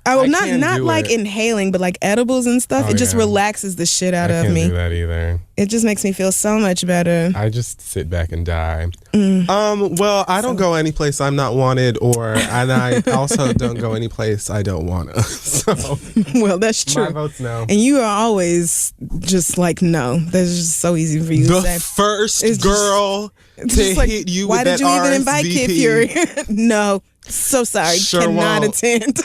Not like inhaling, but like edibles and stuff. It just relaxes the shit out of me. I can't do that either. It just makes me feel so much better. I just sit back and die. Well, I don't go any place I'm not wanted, and I also don't go any place I don't wanna. So, well, that's true. My vote's no. And you are always just like no. That's just so easy for you to say. The first girl to hit you with that RSVP. Why did you even invite Kid Fury? No. So sorry, sure cannot won't. attend.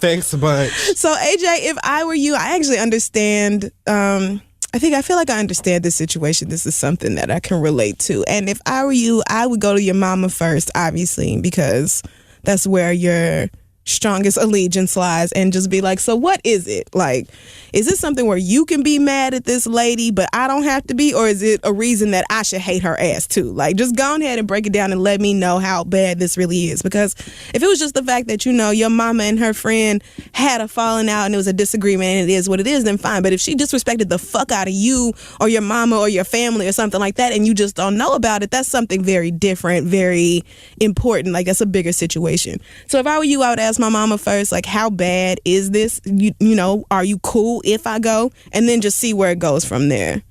Thanks a bunch. So AJ, if I were you, I actually understand. I feel like I understand this situation. This is something that I can relate to. And if I were you, I would go to your mama first, obviously, because that's where your strongest allegiance lies, and just be like, so what is it? Like, is this something where you can be mad at this lady, but I don't have to be? Or is it a reason that I should hate her ass too? Like, just go ahead and break it down and let me know how bad this really is. Because if it was just the fact that, your mama and her friend had a falling out and it was a disagreement and it is what it is, then fine. But if she disrespected the fuck out of you or your mama or your family or something like that, and you just don't know about it, that's something very different, very important. Like, that's a bigger situation. So if I were you, I would ask my mama first, like, how bad is this? You know, are you cool if I go? And then just see where it goes from there.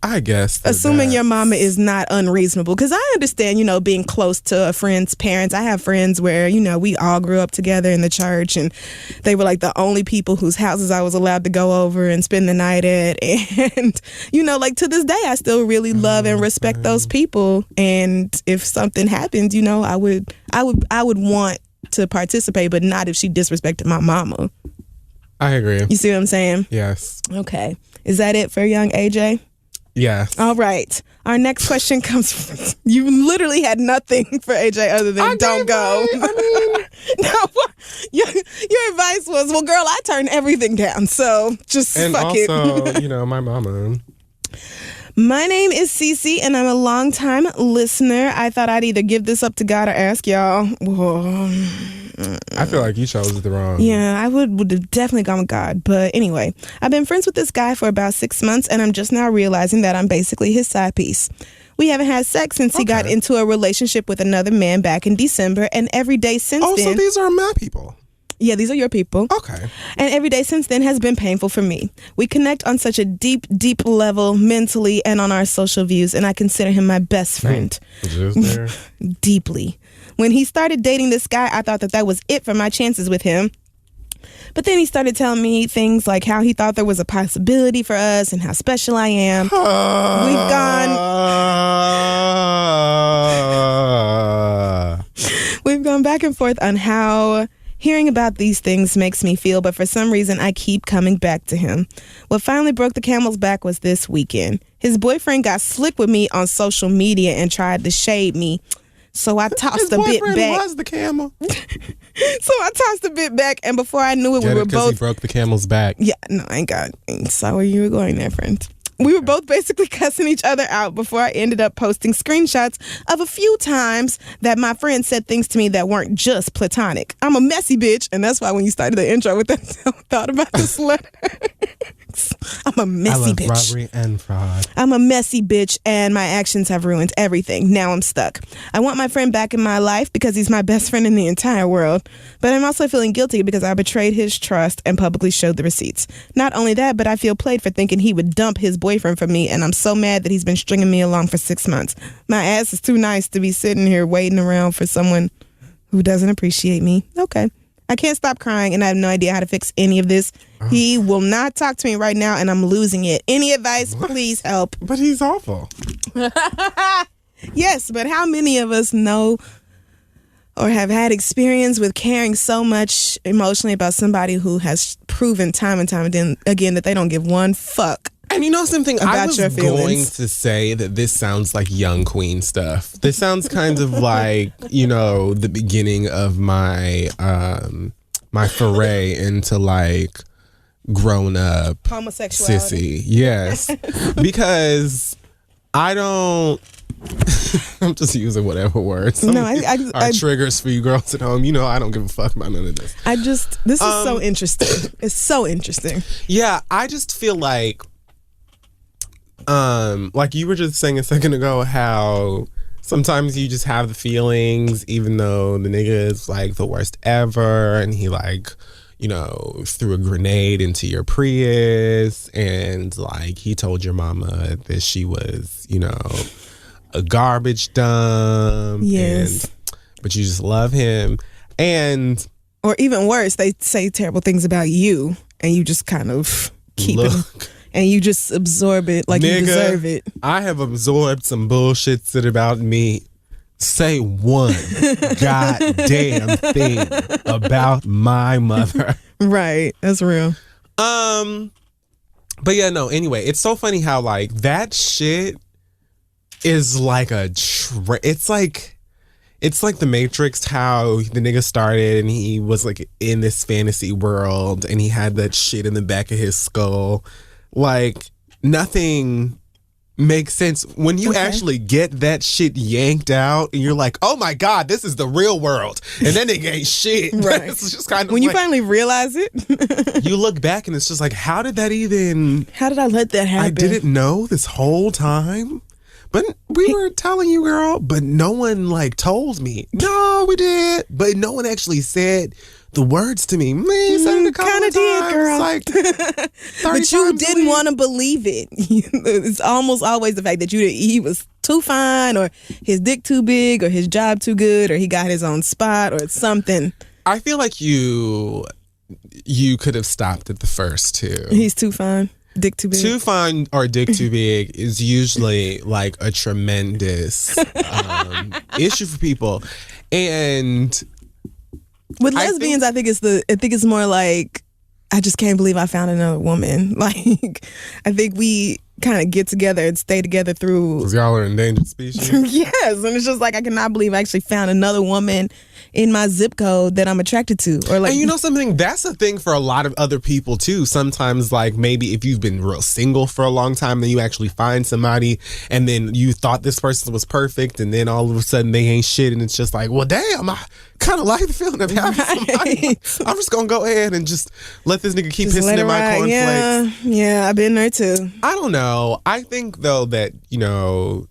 I guess. Assuming your mama is not unreasonable. Because I understand, being close to a friend's parents. I have friends where, we all grew up together in the church, and they were like the only people whose houses I was allowed to go over and spend the night at. And, like to this day, I still really love and respect those people. And if something happens, I would want to participate, but not if she disrespected my mama. I agree. You see what I'm saying? Yes. Okay. Is that it for young AJ? Yes. All right. Our next question comes from... You literally had nothing for AJ other than don't go. No, your advice was, well, girl, I turned everything down, so just fuck it. And also, my mama. My name is Cece, and I'm a longtime listener. I thought I'd either give this up to God or ask y'all. Whoa. I feel like you chose the wrong. Yeah, I would have definitely gone with God. But anyway, I've been friends with this guy for about 6 months, and I'm just now realizing that I'm basically his side piece. We haven't had sex since he got into a relationship with another man back in December, and every day since then... Oh, so these are my people. Yeah, these are your people. Okay. And every day since then has been painful for me. We connect on such a deep, deep level mentally and on our social views, and I consider him my best friend. Just there. Deeply. When he started dating this guy, I thought that was it for my chances with him. But then he started telling me things like how he thought there was a possibility for us and how special I am. We've gone back and forth on how hearing about these things makes me feel, but for some reason I keep coming back to him. What finally broke the camel's back was this weekend. His boyfriend got slick with me on social media and tried to shade me. So I tossed a bit back. His boyfriend was the camel. So I tossed a bit back, and before I knew it, we were both... he broke the camel's back. Yeah, no, I saw where you were going there, friend. We were both basically cussing each other out before I ended up posting screenshots of a few times that my friend said things to me that weren't just platonic. I'm a messy bitch, and that's why when you started the intro with that, I thought about this letter. I'm a messy bitch. Robbery and fraud. I'm a messy bitch, and my actions have ruined everything. Now I'm stuck. I want my friend back in my life because he's my best friend in the entire world. But I'm also feeling guilty because I betrayed his trust and publicly showed the receipts. Not only that, but I feel played for thinking he would dump his boyfriend for me, and I'm so mad that he's been stringing me along for 6 months. My ass is too nice to be sitting here waiting around for someone who doesn't appreciate me. Okay. I can't stop crying, and I have no idea how to fix any of this. He will not talk to me right now, and I'm losing it. Any advice? What? Please help. But he's awful. Yes, but how many of us know or have had experience with caring so much emotionally about somebody who has proven time and time again that they don't give one fuck? And something, about I was your feelings. going to say that this sounds like young queen stuff. This sounds kind of like, the beginning of my my foray into like grown up homosexuality. sissy. Yes. Because I don't I'm just using whatever words. No, Our triggers for you girls at home. You know, I don't give a fuck about none of this. This is so interesting. It's so interesting. Yeah, I just feel like you were just saying a second ago how sometimes you just have the feelings even though the nigga is like the worst ever and he like, you know, threw a grenade into your Prius and like he told your mama that she was, you know, a garbage dump. Yes. But you just love him. And or even worse, they say terrible things about you and you just kind of keep it and you just absorb it like nigga, you deserve it. I have absorbed some bullshit said about me. Say one goddamn thing about my mother. Right. That's real. But yeah, no, anyway, it's so funny how like that shit is like it's like the Matrix, how the nigga started and he was like in this fantasy world and he had that shit in the back of his skull. Like nothing makes sense when you actually get that shit yanked out and you're like, oh my God, this is the real world. And then it ain't shit. Right. It's just kind of when you finally realize it. You look back and it's just like, how did I let that happen? I didn't know this whole time. But we were telling you, girl, but no one like told me. No, we did. But no one actually said the words to me. Man, said it a couple of times, girl. like but you didn't want to believe it. It's almost always the fact that he was too fine or his dick too big or his job too good or he got his own spot or something. I feel like you could have stopped at the first two. He's too fine. Dick too big. Too fine or dick too big is usually like a tremendous issue for people. And with lesbians, I think it's more like, I just can't believe I found another woman. Like, I think we kind of get together and stay together through. Because y'all are endangered species. Yes, and it's just like I cannot believe I actually found another woman in my zip code that I'm attracted to. Or like, and you know something? That's a thing for a lot of other people too. Sometimes, like maybe if you've been real single for a long time, then you actually find somebody, and then you thought this person was perfect, and then all of a sudden they ain't shit, and it's just like, well, damn, I kind of like the feeling of having somebody. I'm just gonna go ahead and just let this nigga keep pissing in my cornflakes. Yeah, I've been there too. I don't know. I think though that, you know,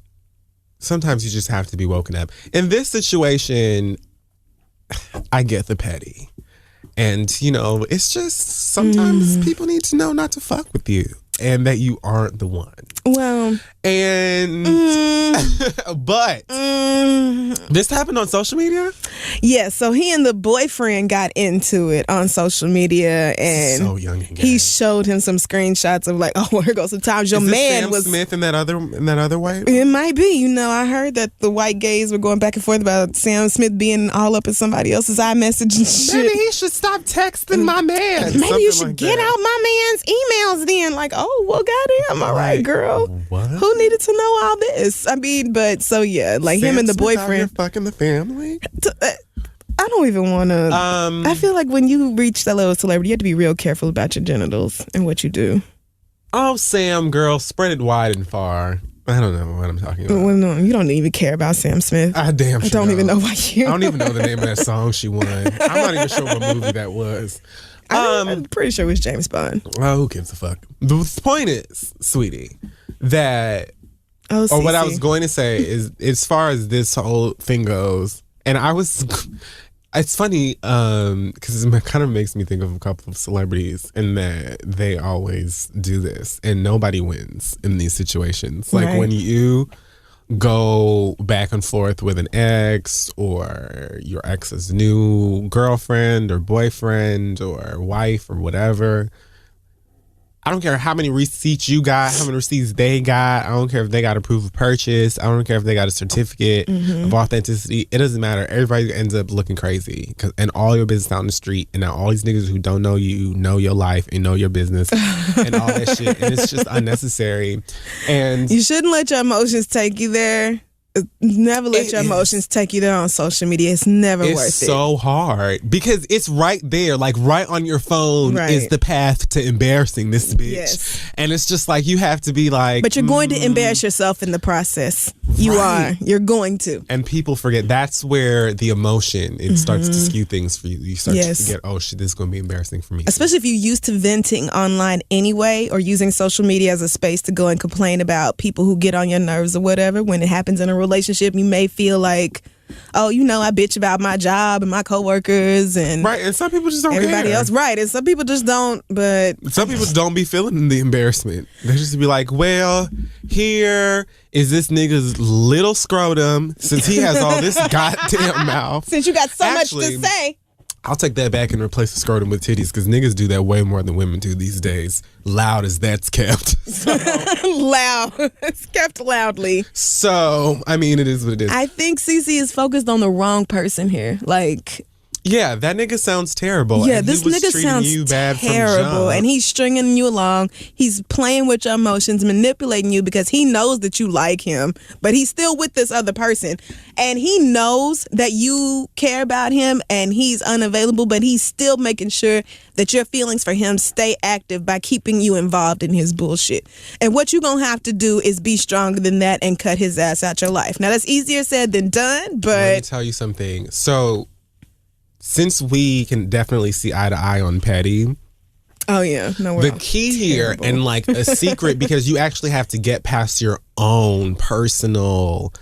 sometimes you just have to be woken up. In this situation, I get the petty. And, you know, it's just sometimes people need to know not to fuck with you and that you aren't the one. Well, and but this happened on social media? Yeah, so he and the boyfriend got into it on social media, and so young and gay. He showed him some screenshots of like, oh, here goes the times your man Sam was Smith and that other white. It might be. You know, I heard that the white gays were going back and forth about Sam Smith being all up in somebody else's iMessage and shit. Maybe he should stop texting my man. Maybe you should get out my man's emails then. Like, oh, well, goddamn, all right, girl. What? Who needed to know all this? I mean, but so yeah, like Sam him and the Smith boyfriend. Out here fucking the family. I don't even want to. I feel like when you reach that level of celebrity, you have to be real careful about your genitals and what you do. Oh, Sam, girl, spread it wide and far. I don't know what I'm talking about. Well, no, you don't even care about Sam Smith. I damn sure don't even know why you. I don't even know the name of that song she won. I'm not even sure what movie that was. I'm pretty sure it was James Bond. Oh, who gives a fuck? The point is, sweetie, that or what I was going to say is, as far as this whole thing goes, and it's funny because it kind of makes me think of a couple of celebrities in that they always do this and nobody wins in these situations. Like when you go back and forth with an ex or your ex's new girlfriend or boyfriend or wife or whatever, I don't care how many receipts you got, how many receipts they got. I don't care if they got a proof of purchase. I don't care if they got a certificate of authenticity. It doesn't matter. Everybody ends up looking crazy and all your business out in the street. And now all these niggas who don't know you know your life and know your business and all that shit. And it's just unnecessary. And you shouldn't let your emotions take you there. Never let your emotions take you there on social media. It's never worth it. It's so hard because it's right there, like right on your phone is the path to embarrassing this bitch. Yes. And it's just like you have to be like... But you're going to embarrass yourself in the process. You are. You're going to. And people forget that's where the emotion, it starts to skew things for you. You start to forget, oh shit, this is going to be embarrassing for me. Especially if you're used to venting online anyway or using social media as a space to go and complain about people who get on your nerves or whatever. When it happens in a relationship, you may feel like, oh, you know, I bitch about my job and my coworkers and and some people just don't everybody care. else, and some people just don't. But some people don't be feeling the embarrassment. They just be like, well, here is this nigga's little scrotum since he has all this goddamn mouth. Since you got so much to say. I'll take that back and replace the scrotum with titties because niggas do that way more than women do these days. Loud as that's kept. So. Loud. It's kept loudly. So, I mean, it is what it is. I think Cece is focused on the wrong person here. Like... Yeah, that nigga sounds terrible. Yeah, and this nigga sounds terrible. And he's stringing you along. He's playing with your emotions, manipulating you because he knows that you like him, but he's still with this other person. And he knows that you care about him and he's unavailable, but he's still making sure that your feelings for him stay active by keeping you involved in his bullshit. And what you're going to have to do is be stronger than that and cut his ass out your life. Now, that's easier said than done, but... Let me tell you something. So... Since we can definitely see eye to eye on petty. Oh, yeah. No, the key here and like a secret, because you actually have to get past your own personal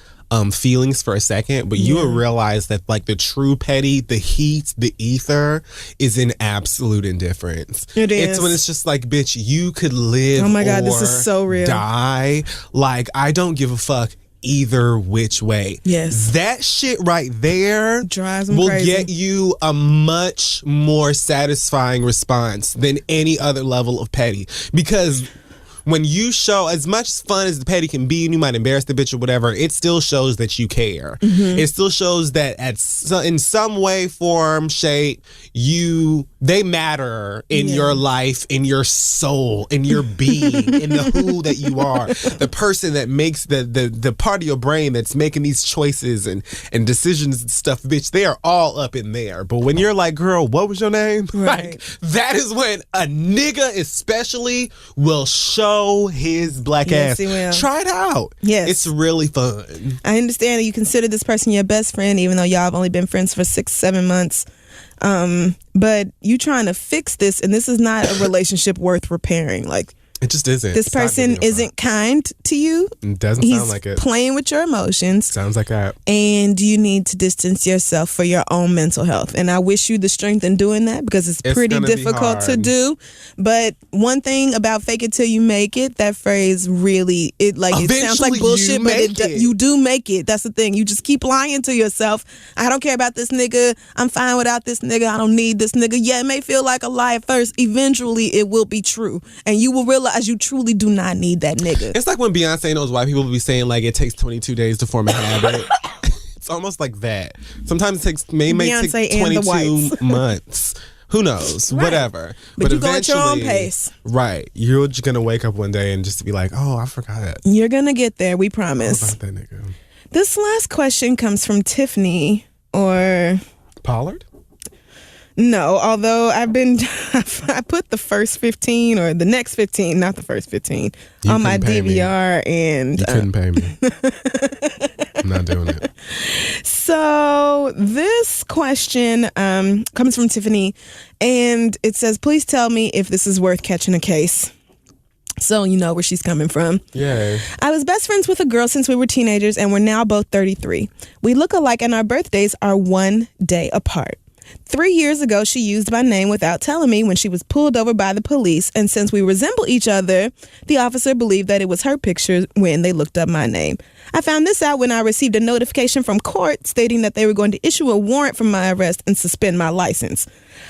feelings for a second, but you will realize that like the true petty, the heat, the ether is in absolute indifference. It is. It's when it's just like, bitch, you could live oh my God, this is so real. Die. Like, I don't give a fuck either which way. Yes. That shit right there drives them will crazy. get you a much more satisfying response than any other level of petty. Because when you show, as much fun as the petty can be, and you might embarrass the bitch or whatever, it still shows that you care. It still shows that in some way, form, shape, they matter in your life, in your soul, in your being, in the who that you are. The person that makes the part of your brain that's making these choices and decisions and stuff, bitch, they are all up in there. But when you're like, girl, what was your name? Right. Like, that is when a nigga especially will show his black ass. He will. Try it out. Yes. It's really fun. I understand that you consider this person your best friend, even though y'all have only been friends for 6-7 months. But you trying to fix this, and this is not a relationship worth repairing. Like, it just isn't. This person isn't kind to you. It doesn't sound like it. He's playing with your emotions. Sounds like that. And you need to distance yourself for your own mental health. And I wish you the strength in doing that because it's pretty difficult to do. But one thing about fake it till you make it, that phrase really, it sounds like bullshit, but you do make it. That's the thing. You just keep lying to yourself. I don't care about this nigga. I'm fine without this nigga. I don't need this nigga. Yeah, it may feel like a lie at first. Eventually, it will be true. And you will realize you truly do not need that nigga. It's like when Beyonce and those white people be saying like it takes 22 days to form a habit. It's almost like that. Sometimes it may take 22 months. Who knows? Right. Whatever. But you go at your own pace. Right. You're just going to wake up one day and just be like, oh, I forgot. You're going to get there. We promise. What about that nigga? This last question comes from Tiffany or... Pollard? No, although I put the first 15 or the next 15, not the first 15, on my DVR and... You couldn't pay me. I'm not doing it. So this question comes from Tiffany and it says, please tell me if this is worth catching a case. So you know where she's coming from. Yay. I was best friends with a girl since we were teenagers and we're now both 33. We look alike and our birthdays are 1 day apart. 3 years ago, she used my name without telling me when she was pulled over by the police, and since we resemble each other, the officer believed that it was her picture when they looked up my name. I found this out when I received a notification from court stating that they were going to issue a warrant for my arrest and suspend my license.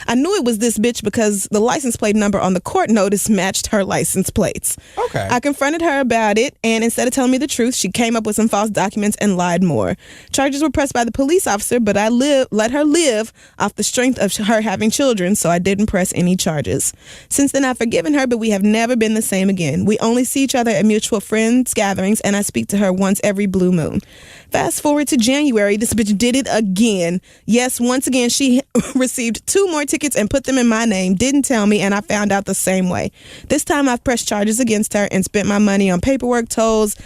I knew it was this bitch because the license plate number on the court notice matched her license plates. Okay. I confronted her about it, and instead of telling me the truth, she came up with some false documents and lied more. Charges were pressed by the police officer, but I let her live off the strength of her having children, so I didn't press any charges. Since then, I've forgiven her, but we have never been the same again. We only see each other at mutual friends gatherings, and I speak to her once every blue moon. Fast forward to January, this bitch did it again. Yes, once again, she received 2 more tickets and put them in my name, didn't tell me, and I found out the same way. This time, I've pressed charges against her and spent my money on paperwork, tolls,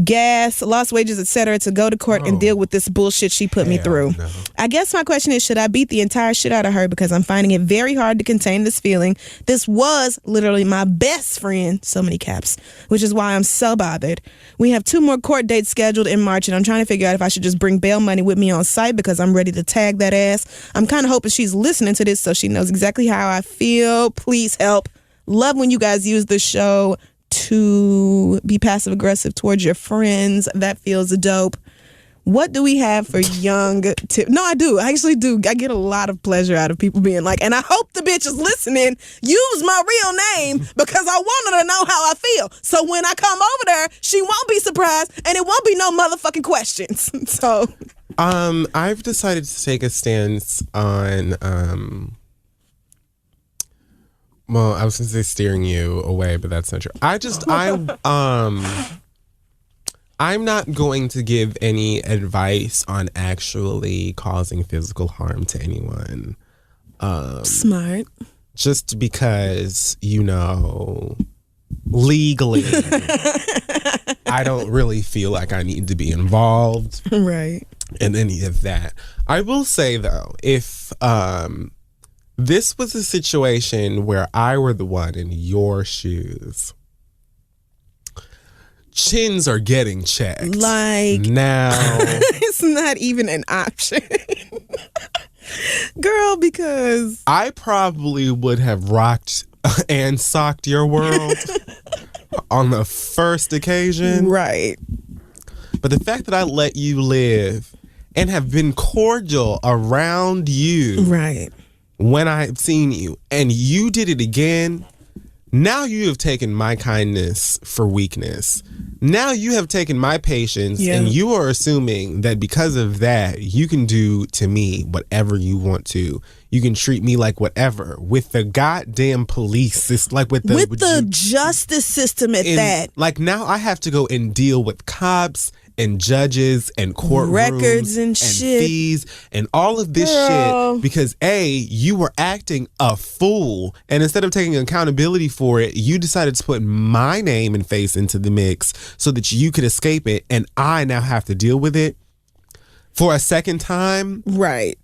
gas, lost wages, etc. to go to court and deal with this bullshit she put me through. No. I guess my question is, should I beat the entire shit out of her because I'm finding it very hard to contain this feeling? This was literally my best friend, so many caps, which is why I'm so bothered. We have 2 more court dates scheduled in March, and I'm trying to figure out if I should just bring bail money with me on site because I'm ready to tag that ass. I'm kind of hoping she's listening to this so she knows exactly how I feel. Please help. Love when you guys use the show to be passive aggressive towards your friends. That feels dope. What do we have for young tip? No, I do. I actually do. I get a lot of pleasure out of people being like, and I hope the bitch is listening, use my real name because I want her to know how I feel. So when I come over there, she won't be surprised and it won't be no motherfucking questions. So I've decided to take a stance on well, I was going to say steering you away, but that's not true. I'm not going to give any advice on actually causing physical harm to anyone. Smart. Just because, legally, I don't really feel like I need to be involved. Right. In any of that. I will say, though, if this was a situation where I were the one in your shoes, chins are getting checked. Like, now. It's not even an option. Girl, because I probably would have rocked and socked your world on the first occasion. Right. But the fact that I let you live and have been cordial around you. Right. When I've seen you and you did it again, now you have taken my kindness for weakness. Now you have taken my patience and you are assuming that because of that, you can do to me whatever you want to. You can treat me like whatever with the goddamn police. It's like with the justice system at that. Like now I have to go and deal with cops and judges and court records and shit, fees and all of this shit because you were acting a fool, and instead of taking accountability for it, you decided to put my name and face into the mix so that you could escape it, and I now have to deal with it for a second time. Right.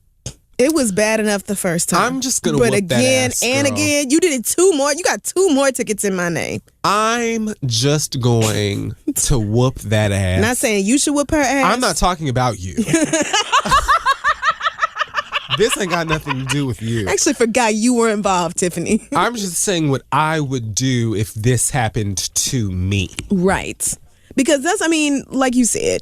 It was bad enough the first time. I'm just gonna whoop that ass, girl. And again, you did it 2 more. You got 2 more tickets in my name. I'm just going to whoop that ass. Not saying you should whoop her ass. I'm not talking about you. This ain't got nothing to do with you. I actually forgot you were involved, Tiffany. I'm just saying what I would do if this happened to me. Right. Because like you said,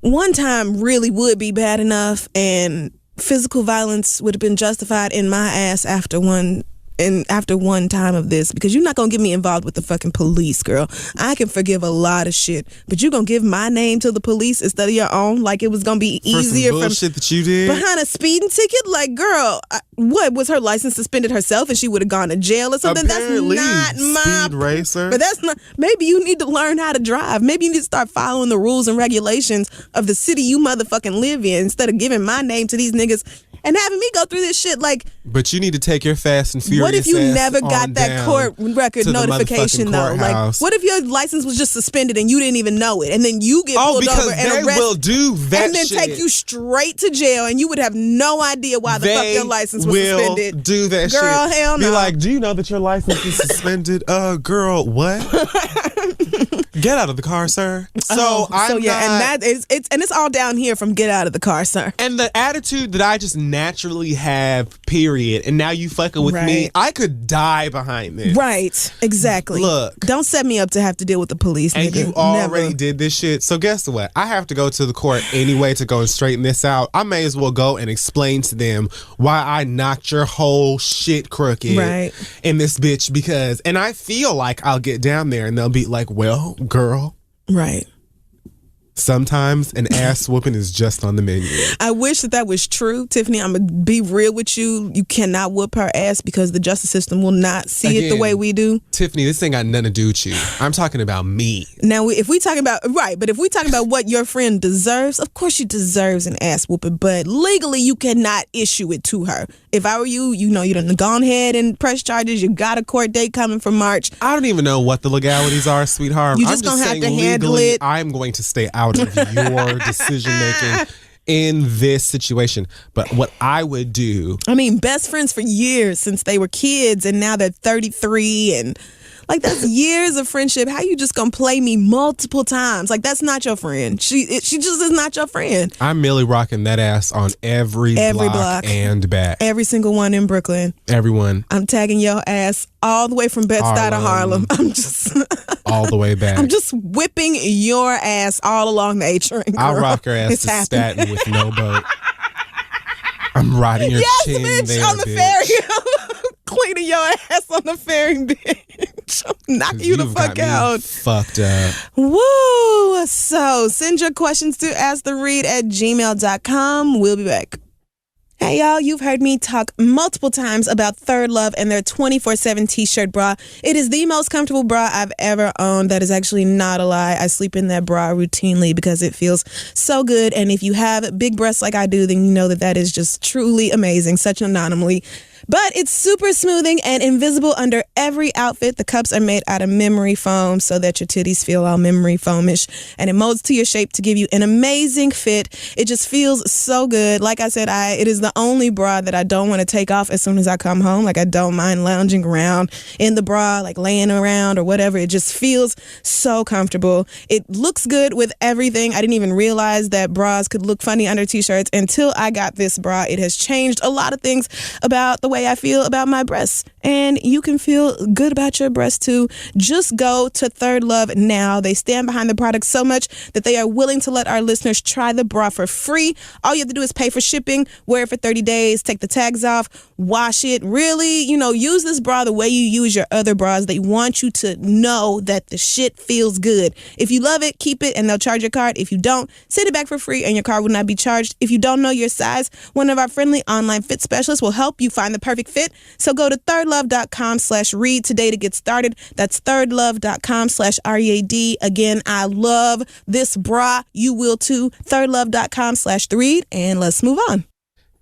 one time really would be bad enough, and physical violence would have been justified in my ass after one time of this, because you're not gonna get me involved with the fucking police, girl. I can forgive a lot of shit, but you gonna give my name to the police instead of your own, like it was gonna be easier for some bullshit that you did behind a speeding ticket. Like, girl, what was her license suspended herself and she would have gone to jail or something? Apparently, that's not my speed racer. But that's not. Maybe you need to learn how to drive. Maybe you need to start following the rules and regulations of the city you motherfucking live in instead of giving my name to these niggas and having me go through this shit. Like, but you need to take your Fast and Furious. What if you never got that court record notification though? Like, what if your license was just suspended and you didn't even know it, and then you get pulled over and arrested, will do that, and then shit. take you straight to jail, and you would have no idea why the fuck your license was suspended. Do that, girl, shit. Hell no. Be like, do you know that your license is suspended? Girl, what? Get out of the car, sir. And it's all down here from get out of the car, sir. And the attitude that I just naturally have, period. And now you fucking with me. I could die behind this. Right. Exactly. Look. Don't set me up to have to deal with the police, and nigga. You already did this shit. So guess what? I have to go to the court anyway to go and straighten this out. I may as well go and explain to them why I knocked your whole shit crooked in this bitch, because, and I feel like I'll get down there and they'll be like, well, girl. Right. Sometimes an ass whooping is just on the menu. I wish that was true, Tiffany. I'm going to be real with you. You cannot whoop her ass because the justice system will not see it the way we do. Tiffany, this ain't got nothing to do with you. I'm talking about me. Now, if we talking about, right, but if we talking about what your friend deserves, of course she deserves an ass whooping, but legally you cannot issue it to her. If I were you, you done gone ahead and press charges. You got a court date coming for March. I don't even know what the legalities are, sweetheart. You just gonna have to handle legally, it. I'm going to stay out of your decision making in this situation. But what I would do, I mean, best friends for years since they were kids, and now they're 33, and like that's years of friendship. How you just gonna play me multiple times? Like that's not your friend. She just is not your friend. I'm merely rocking that ass on every block and back. Every single one in Brooklyn. Everyone. I'm tagging your ass all the way from Bed-Stuy to Harlem. I'm just all the way back. I'm just whipping your ass all along the A train. I'll rock her ass to Staten with no boat. I'm riding your chin bitch, there, on the ferry. Cleaning your ass on the ferry, bitch. Knock you the fuck out. Fucked up. Woo! So send your questions to asktheread@gmail.com. We'll be back. Hey y'all, you've heard me talk multiple times about Third Love and their 24/7 t-shirt bra. It is the most comfortable bra I've ever owned. That is actually not a lie. I sleep in that bra routinely because it feels so good. And if you have big breasts like I do, then you know that is just truly amazing. Such an anomaly. But it's super smoothing and invisible under every outfit. The cups are made out of memory foam so that your titties feel all memory foamish. And it molds to your shape to give you an amazing fit. It just feels so good. Like I said, it is the only bra that I don't want to take off as soon as I come home. Like I don't mind lounging around in the bra, like laying around or whatever. It just feels so comfortable. It looks good with everything. I didn't even realize that bras could look funny under t-shirts until I got this bra. It has changed a lot of things about the way I feel about my breasts, and you can feel good about your breasts too. Just go to Third Love now. They stand behind the product so much that they are willing to let our listeners try the bra for free. All you have to do is pay for shipping, wear it for 30 days, take the tags off, wash it. Really, use this bra the way you use your other bras. They want you to know that the shit feels good. If you love it, keep it and they'll charge your card. If you don't, send it back for free and your card will not be charged. If you don't know your size, one of our friendly online fit specialists will help you find the perfect fit. So go to thirdlove.com/read today to get started. That's thirdlove.com/READ. Again, I love this bra. You will too. thirdlove.com/read, and let's move on.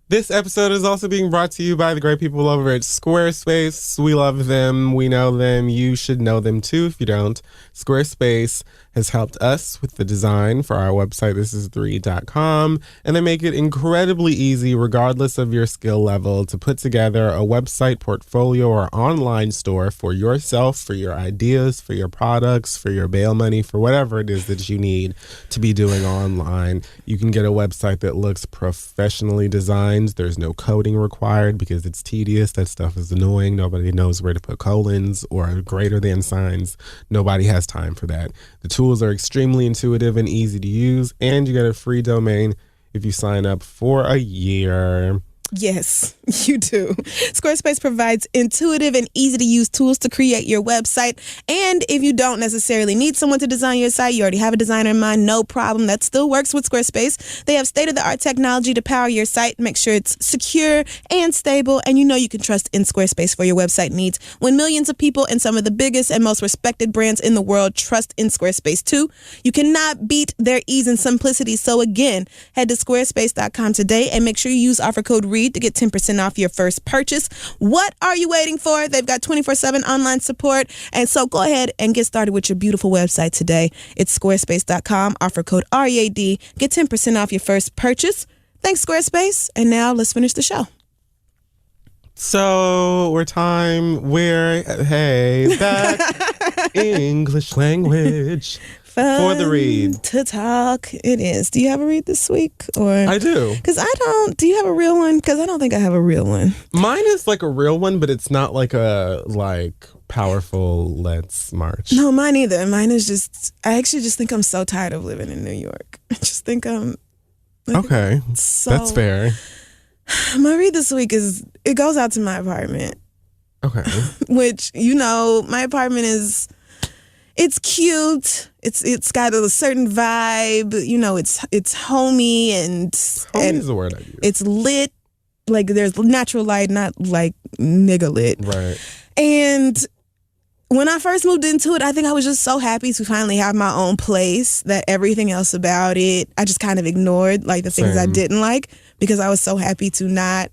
This episode is also being brought to you by the great people over at Squarespace. We love them. We know them. You should know them too if you don't. Squarespace has helped us with the design for our website, thisisthe.com, and they make it incredibly easy, regardless of your skill level, to put together a website, portfolio, or online store for yourself, for your ideas, for your products, for your bail money, for whatever it is that you need to be doing online. You can get a website that looks professionally designed. There's no coding required because it's tedious. That stuff is annoying. Nobody knows where to put colons or greater than signs. Nobody has time for that. The tools are extremely intuitive and easy to use, and you get a free domain if you sign up for a year. Yes, you do. Squarespace provides intuitive and easy-to-use tools to create your website. And if you don't necessarily need someone to design your site, you already have a designer in mind, no problem. That still works with Squarespace. They have state-of-the-art technology to power your site, make sure it's secure and stable, and you can trust in Squarespace for your website needs. When millions of people and some of the biggest and most respected brands in the world trust in Squarespace too, you cannot beat their ease and simplicity. So again, head to squarespace.com today and make sure you use offer code READ to get 10% off your first purchase. What are you waiting for? They've got 24/7 online support. And so go ahead and get started with your beautiful website today. It's squarespace.com, offer code READ. Get 10% off your first purchase. Thanks, Squarespace. And now let's finish the show. So that English language. For the read. To talk. It is. Do you have a read this week? Or I do. Because I don't. Do you have a real one? Because I don't think I have a real one. Mine is like a real one, but it's not like a powerful let's march. No, mine either. Mine is just, I actually just think I'm so tired of living in New York. I just think I'm. Okay. That's fair. My read this week it goes out to my apartment. Okay. Which, my apartment It's cute. It's got a certain vibe. You know, it's homey and Homey is the word I use. It's lit. Like there's natural light, not like nigga lit. Right. And when I first moved into it, I think I was just so happy to finally have my own place that everything else about it, I just kind of ignored, like the things I didn't like, because I was so happy to not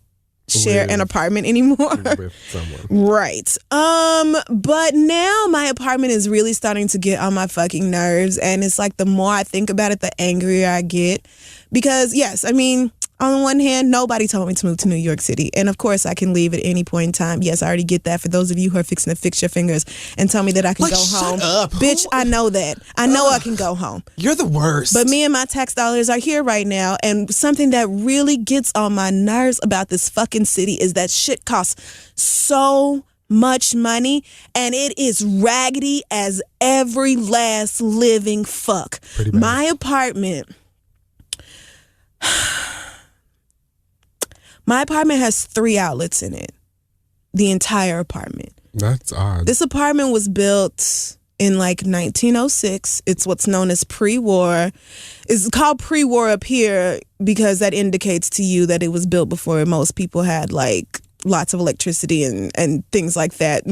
share an apartment anymore. With someone. Right. But now my apartment is really starting to get on my fucking nerves, and it's like the more I think about it, the angrier I get. Because yes, I mean, on the one hand, nobody told me to move to New York City. And of course, I can leave at any point in time. Yes, I already get that. For those of you who are fixing to fix your fingers and tell me that I can go home. Shut up. Bitch, I know that. I know I can go home. You're the worst. But me and my tax dollars are here right now. And something that really gets on my nerves about this fucking city is that shit costs so much money, and it is raggedy as every last living fuck. Pretty bad. My apartment... My apartment has 3 outlets in it. The entire apartment. That's odd. This apartment was built in like 1906. It's what's known as pre-war. It's called pre-war up here because that indicates to you that it was built before most people had like lots of electricity and things like that.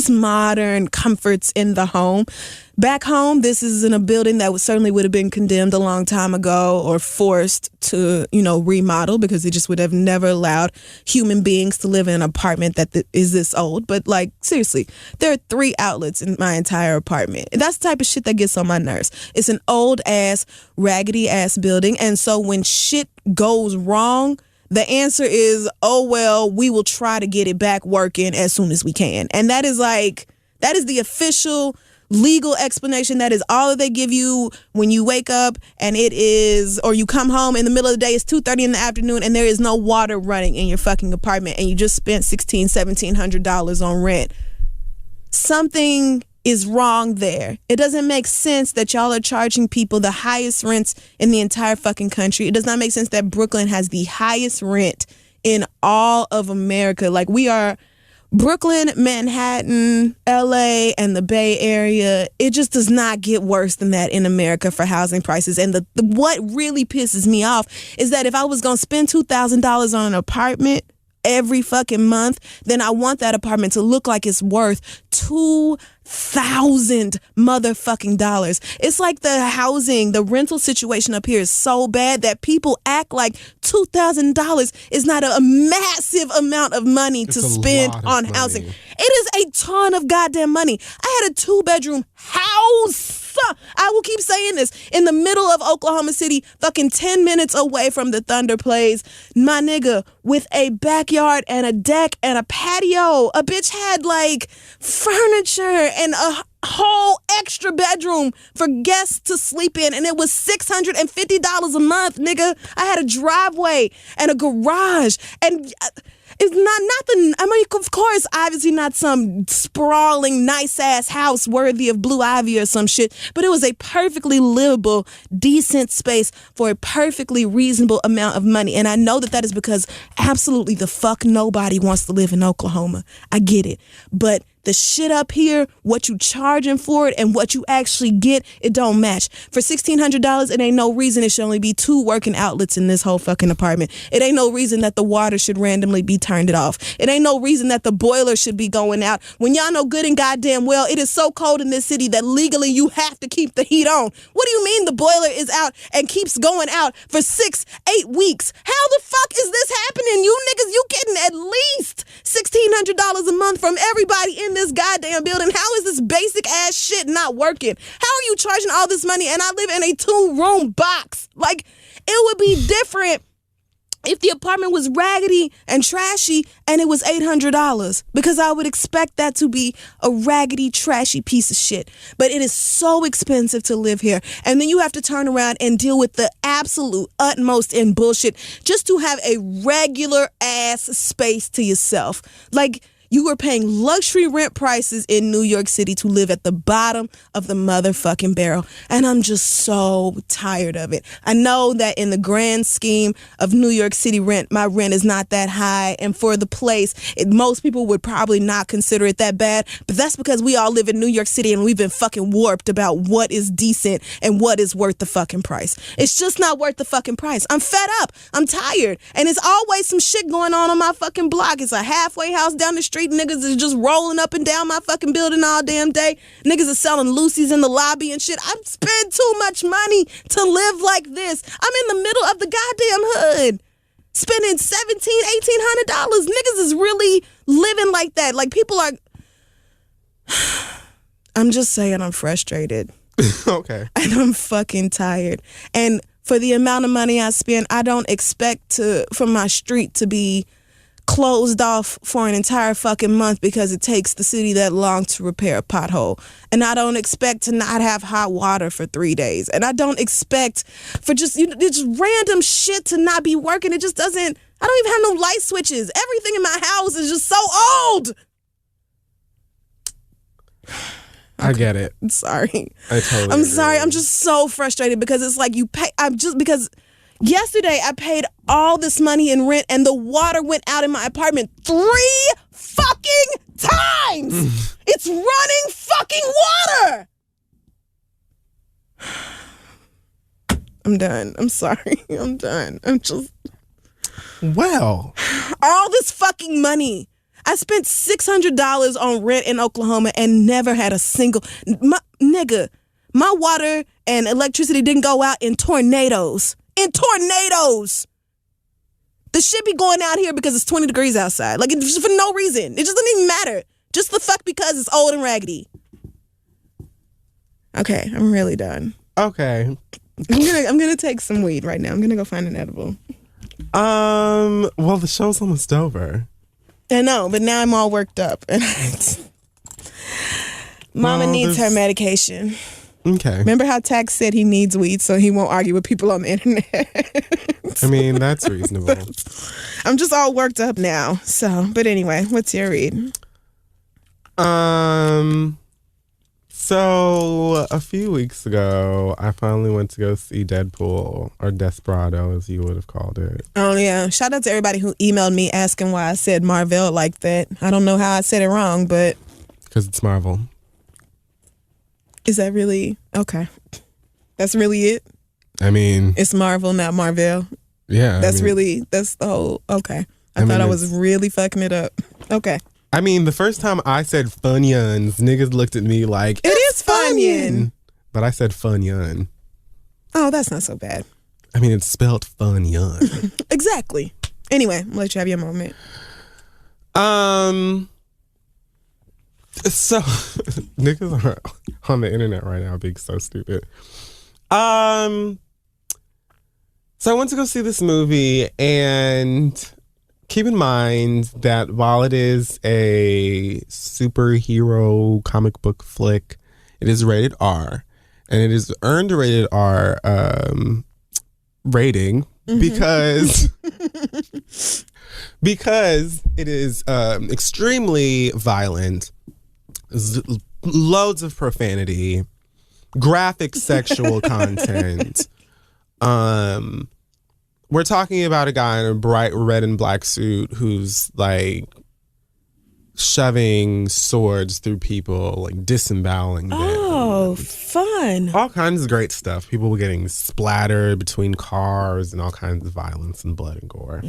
Modern comforts in the home. Back home, this is in a building that certainly would have been condemned a long time ago or forced to, remodel, because it just would have never allowed human beings to live in an apartment that is this old. But like, seriously, there are 3 outlets in my entire apartment. And that's the type of shit that gets on my nerves. It's an old ass, raggedy ass building. And so when shit goes wrong, the answer is, oh, well, we will try to get it back working as soon as we can. And that is the official legal explanation. That is all that they give you when you wake up and or you come home in the middle of the day, it's 2:30 in the afternoon and there is no water running in your fucking apartment and you just spent $1,700 on rent. Something is wrong there. It doesn't make sense that y'all are charging people the highest rents in the entire fucking country. It does not make sense that Brooklyn has the highest rent in all of America. Like, we are Brooklyn, Manhattan, LA, and the Bay Area. It just does not get worse than that in America for housing prices. And what really pisses me off is that if I was going to spend $2,000 on an apartment every fucking month, then I want that apartment to look like it's worth $2,000 motherfucking dollars. It's like the rental situation up here is so bad that people act like $2,000 is not a massive amount of money to spend on housing. It is a ton of goddamn money. I had a 2-bedroom house. I will keep saying this, in the middle of Oklahoma City, fucking 10 minutes away from the Thunder Plays, my nigga, with a backyard and a deck and a patio. A bitch had like furniture and a whole extra bedroom for guests to sleep in, and it was $650 a month, nigga. I had a driveway and a garage, and it's of course, obviously not some sprawling, nice-ass house worthy of Blue Ivy or some shit, but it was a perfectly livable, decent space for a perfectly reasonable amount of money. And I know that is because absolutely the fuck nobody wants to live in Oklahoma. I get it. But the shit up here, what you charging for it and what you actually get, it don't match. For $1,600, it ain't no reason it should only be 2 working outlets in this whole fucking apartment. It ain't no reason that the water should randomly be turned it off. It ain't no reason that the boiler should be going out when y'all know good and goddamn well it is so cold in this city that legally you have to keep the heat on. What do you mean the boiler is out and keeps going out for 6-8 weeks? How the fuck is this happening? You niggas, you getting at least $1,600 a month from everybody in this goddamn building. How is this basic ass shit not working? How are you charging all this money and I live in a 2-room box? Like, it would be different if the apartment was raggedy and trashy and it was $800, because I would expect that to be a raggedy, trashy piece of shit. But it is so expensive to live here. And then you have to turn around and deal with the absolute utmost in bullshit just to have a regular ass space to yourself. Like, You are paying luxury rent prices in New York City to live at the bottom of the motherfucking barrel. And I'm just so tired of it. I know that in the grand scheme of New York City rent, my rent is not that high. And for the place, most people would probably not consider it that bad. But that's because we all live in New York City and we've been fucking warped about what is decent and what is worth the fucking price. It's just not worth the fucking price. I'm fed up. I'm tired. And it's always some shit going on my fucking block. It's a halfway house down the street. Niggas is just rolling up and down my fucking building all damn day. Niggas are selling Lucy's in the lobby and shit. I spend too much money to live like this. I'm in the middle of the goddamn hood, spending $1,700-$1,800. Niggas is really living like that. Like, people are... I'm just saying, I'm frustrated. Okay. And I'm fucking tired. And for the amount of money I spend, I don't expect for my street to be closed off for an entire fucking month because it takes the city that long to repair a pothole. And I don't expect to not have hot water for 3 days. And I don't expect for just random shit to not be working. It just doesn't... I don't even have no light switches. Everything in my house is just so old. I get it. I'm sorry. I'm sorry. I'm just so frustrated because it's like because yesterday I paid all this money in rent and the water went out in my apartment 3 fucking times. It's running fucking water. I'm done. I'm sorry. I'm done. Well, all this fucking money. I spent $600 on rent in Oklahoma and never had a single... my water and electricity didn't go out in tornadoes. In tornadoes! The shit be going out here because it's 20 degrees outside. Like, it's for no reason. It just doesn't even matter. Just the fuck because it's old and raggedy. Okay, I'm really done. Okay. I'm gonna take some weed right now. I'm gonna go find an edible. Well, the show's almost over. I know, but now I'm all worked up. And Mama needs her medication. Okay. Remember how Tax said he needs weed so he won't argue with people on the internet? I mean, that's reasonable. I'm just all worked up now. So, but anyway, what's your read? So a few weeks ago, I finally went to go see Deadpool, or Desperado, as you would have called it. Oh, yeah. Shout out to everybody who emailed me asking why I said Marvel like that. I don't know how I said it wrong, but... Because it's Marvel. Is that really... Okay. That's really it? I mean... It's Marvel, not Marvel. Yeah. That's the whole... Okay. I thought I was really fucking it up. Okay. I mean, the first time I said Funyuns, niggas looked at me like, It is Funyun. But I said Funyun. Oh, that's not so bad. I mean, it's spelled Funyun. Exactly. Anyway, I'll let you have your moment. So, niggas are on the internet right now being so stupid. So I went to go see this movie, and keep in mind that while it is a superhero comic book flick, it is rated R, and it has earned a rated R rating because it is extremely violent, loads of profanity, graphic sexual content. We're talking about a guy in a bright red and black suit who's like shoving swords through people, like disemboweling them. Oh, fun. All kinds of great stuff. People were getting splattered between cars and all kinds of violence and blood and gore.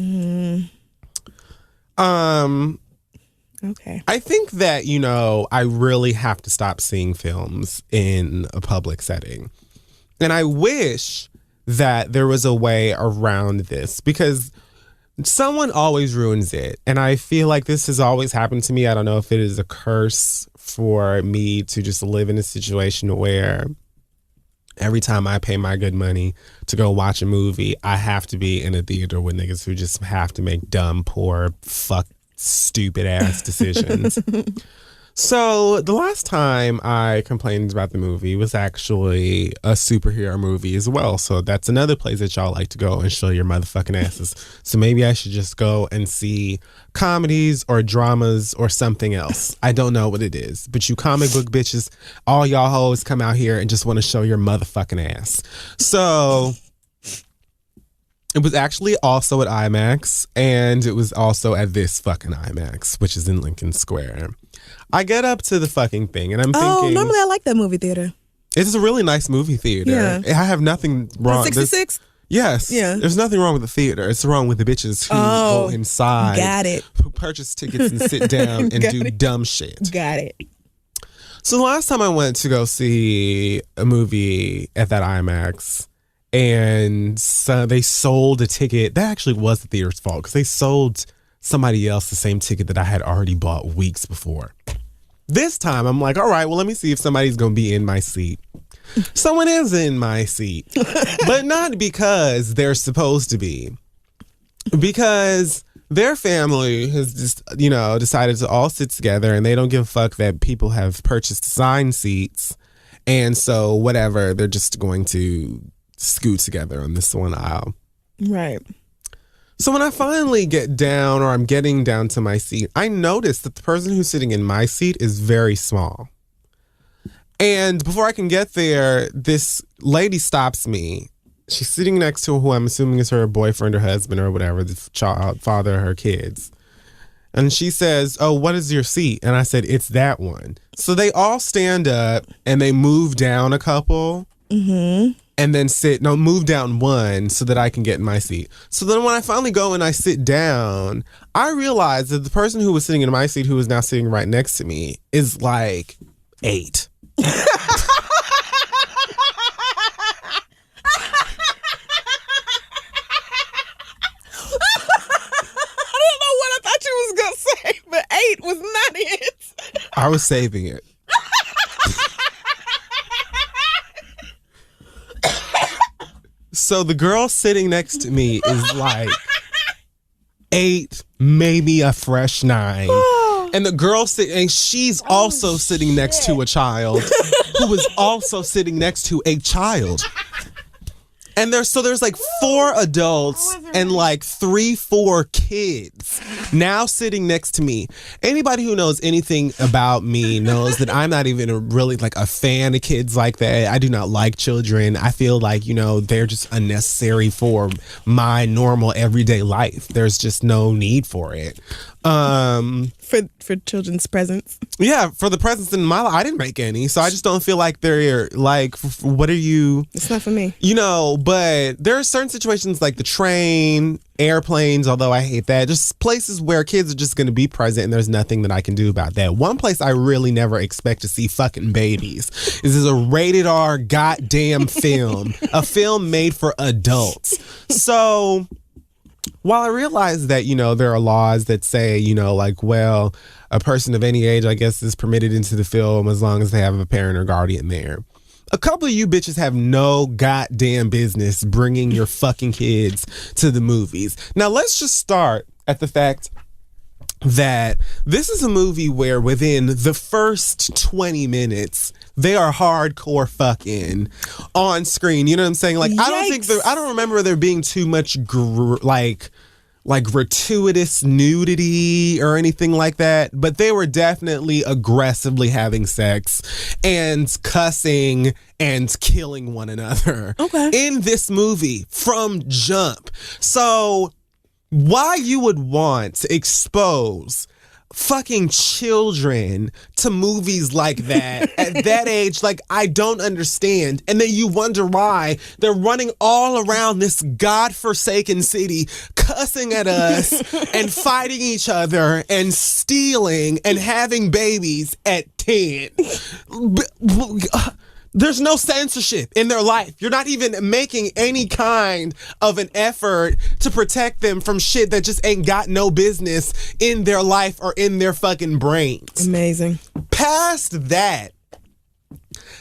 Okay. I think that, I really have to stop seeing films in a public setting. And I wish that there was a way around this, because someone always ruins it. And I feel like this has always happened to me. I don't know if it is a curse for me to just live in a situation where every time I pay my good money to go watch a movie, I have to be in a theater with niggas who just have to make dumb, poor, stupid ass decisions. So the last time I complained about the movie was actually a superhero movie as well. So that's another place that y'all like to go and show your motherfucking asses. So maybe I should just go and see comedies or dramas or something else. I don't know what it is. But you comic book bitches, all y'all hoes come out here and just want to show your motherfucking ass. So it was actually also at IMAX, and it was also at this fucking IMAX, which is in Lincoln Square. I get up to the fucking thing, and I'm thinking... Oh, normally I like that movie theater. It's a really nice movie theater. Yeah. I have nothing wrong. 66? Yes. Yeah. There's nothing wrong with the theater. It's wrong with the bitches who go inside. Got it. Who purchase tickets and sit down and do dumb shit. Got it. So the last time I went to go see a movie at that IMAX, and so they sold a ticket. That actually was the theater's fault, because they sold somebody else the same ticket that I had already bought weeks before. This time, I'm like, all right, well, let me see if somebody's going to be in my seat. Someone is in my seat, but not because they're supposed to be. Because their family has just, decided to all sit together, and they don't give a fuck that people have purchased assigned seats. And so, whatever, they're just going to scoot together on this one aisle. Right. So when I finally get down, or I'm getting down to my seat, I notice that the person who's sitting in my seat is very small. And before I can get there, this lady stops me. She's sitting next to who I'm assuming is her boyfriend or husband or whatever, the child, father of her kids. And she says, "Oh, what is your seat?" And I said, "It's that one." So they all stand up and they move down a couple. Mm-hmm. And then move down one so that I can get in my seat. So then when I finally go and I sit down, I realize that the person who was sitting in my seat, who is now sitting right next to me, is like 8. I don't know what I thought you was going to say, but 8 was not it. I was saving it. So the girl sitting next to me is like 8, maybe a fresh 9. And the girl and she's also sitting next to a child who is also sitting next to a child. And there's like 4 adults and like 3-4 kids now sitting next to me. Anybody who knows anything about me knows that I'm not even really like a fan of kids like that. I do not like children. I feel like, they're just unnecessary for my normal everyday life. There's just no need for it. For children's presents. Yeah, for the presents in my life, I didn't make any, so I just don't feel like they're like, what are you? It's not for me. But there are certain situations like the train, airplanes, although I hate that, just places where kids are just going to be present and there's nothing that I can do about that. One place I really never expect to see fucking babies is a rated R goddamn film, a film made for adults. So while I realize that, there are laws that say, a person of any age, I guess, is permitted into the film as long as they have a parent or guardian there. A couple of you bitches have no goddamn business bringing your fucking kids to the movies. Now, let's just start at the fact that this is a movie where within the first 20 minutes, they are hardcore fucking on screen. You know what I'm saying? Like, Yikes. I don't remember there being too much like gratuitous nudity or anything like that, but they were definitely aggressively having sex and cussing and killing one another in this movie from jump. So why you would want to expose fucking children to movies like that at that age, like, I don't understand. And then you wonder why they're running all around this godforsaken city, cussing at us and fighting each other and stealing and having babies at 10. There's no censorship in their life. You're not even making any kind of an effort to protect them from shit that just ain't got no business in their life or in their fucking brains. Amazing. Past that,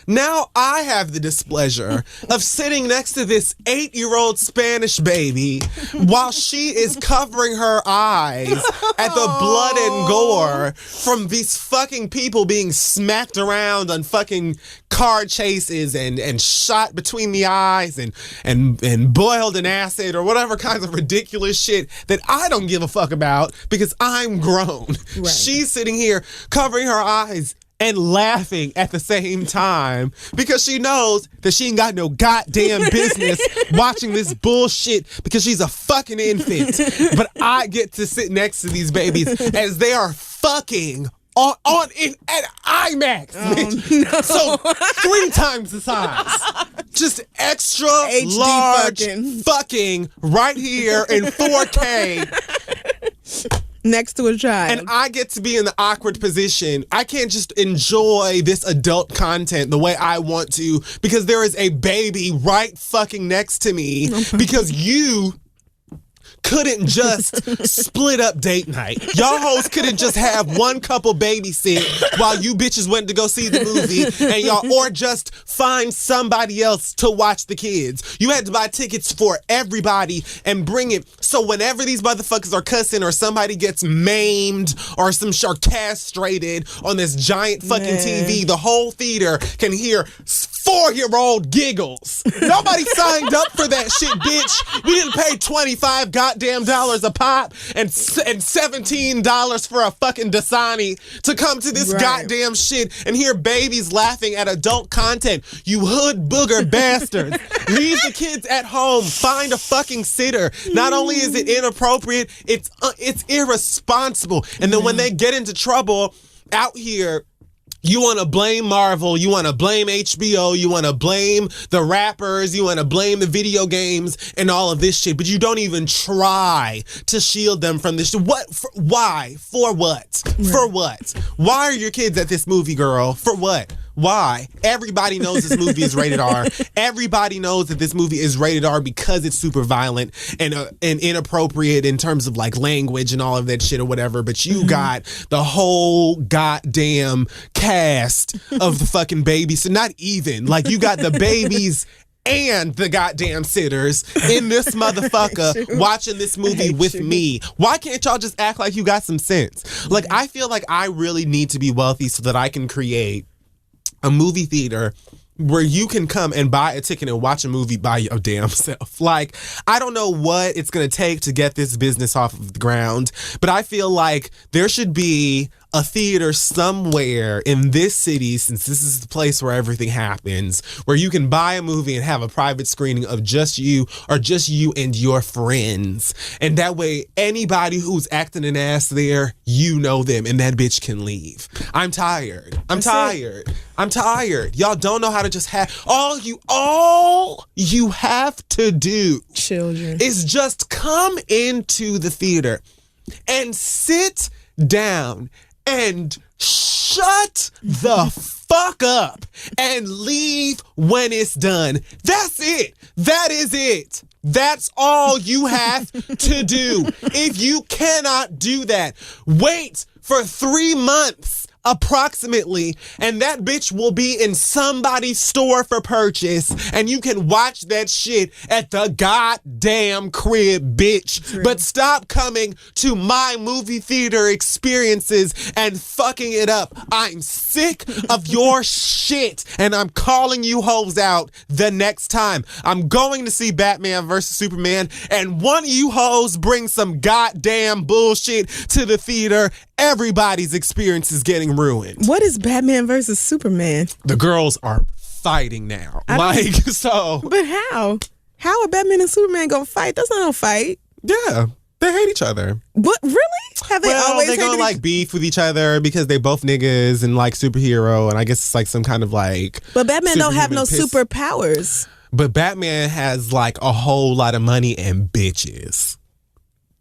Now I have the displeasure of sitting next to this 8-year-old Spanish baby while she is covering her eyes at the blood and gore from these fucking people being smacked around on fucking car chases and shot between the eyes and boiled in acid or whatever kinds of ridiculous shit that I don't give a fuck about because I'm grown. Right. She's sitting here covering her eyes and laughing at the same time because she knows that she ain't got no goddamn business watching this bullshit because she's a fucking infant. But I get to sit next to these babies as they are fucking at IMAX. No. So 3 times the size. Just extra HD large fucking right here in 4K. Next to a child. And I get to be in the awkward position. I can't just enjoy this adult content the way I want to because there is a baby right fucking next to me because you couldn't just split up date night. Y'all hoes couldn't just have one couple babysit while you bitches went to go see the movie and y'all, or just find somebody else to watch the kids. You had to buy tickets for everybody and bring it. So whenever these motherfuckers are cussing or somebody gets maimed or some are castrated on this giant fucking TV, the whole theater can hear 4-year-old giggles. Nobody signed up for that shit, bitch. We didn't pay $25 goddamn dollars a pop and $17 for a fucking Dasani to come to this goddamn shit and hear babies laughing at adult content. You hood booger bastards. Leave the kids at home. Find a fucking sitter. Not only is it inappropriate, it's irresponsible. And then when they get into trouble out here, you want to blame Marvel, you want to blame HBO, you want to blame the rappers, you want to blame the video games and all of this shit, but you don't even try to shield them from this shit. Why? For what? Right. For what? Why are your kids at this movie, girl? For what? Why? Everybody knows this movie is rated R. Everybody knows that this movie is rated R because it's super violent and inappropriate in terms of like language and all of that shit or whatever. But you got the whole goddamn cast of the fucking babies. So not even like you got the babies and the goddamn sitters in this motherfucker watching this movie with me. Why can't y'all just act like you got some sense? Like I feel like I really need to be wealthy so that I can create a movie theater where you can come and buy a ticket and watch a movie by your damn self. Like, I don't know what it's going to take to get this business off of the ground, but I feel like there should be a theater somewhere in this city, since this is the place where everything happens, where you can buy a movie and have a private screening of just you or just you and your friends. And that way, anybody who's acting an ass there, you know them and that bitch can leave. I'm tired. I'm tired. Y'all don't know how to just have all you have to do, children, is just come into the theater and sit down and shut the fuck up and leave when it's done. That's it. That is it. That's all you have to do. If you cannot do that, wait for 3 months approximately, and that bitch will be in somebody's store for purchase, and you can watch that shit at the goddamn crib, bitch. True. But stop coming to my movie theater experiences and fucking it up. I'm sick of your shit, and I'm calling you hoes out the next time. I'm going to see Batman versus Superman, and one of you hoes bring some goddamn bullshit to the theater. Everybody's experience is getting ruined. What is Batman versus Superman? The girls are fighting now. But how? How are Batman and Superman gonna fight? That's not no fight. Yeah, they hate each other. What? Really? Have they always they go like beef with each other because they both niggas and like superhero, and I guess it's like some kind of like. But Batman don't have no superpowers. But Batman has like a whole lot of money and bitches.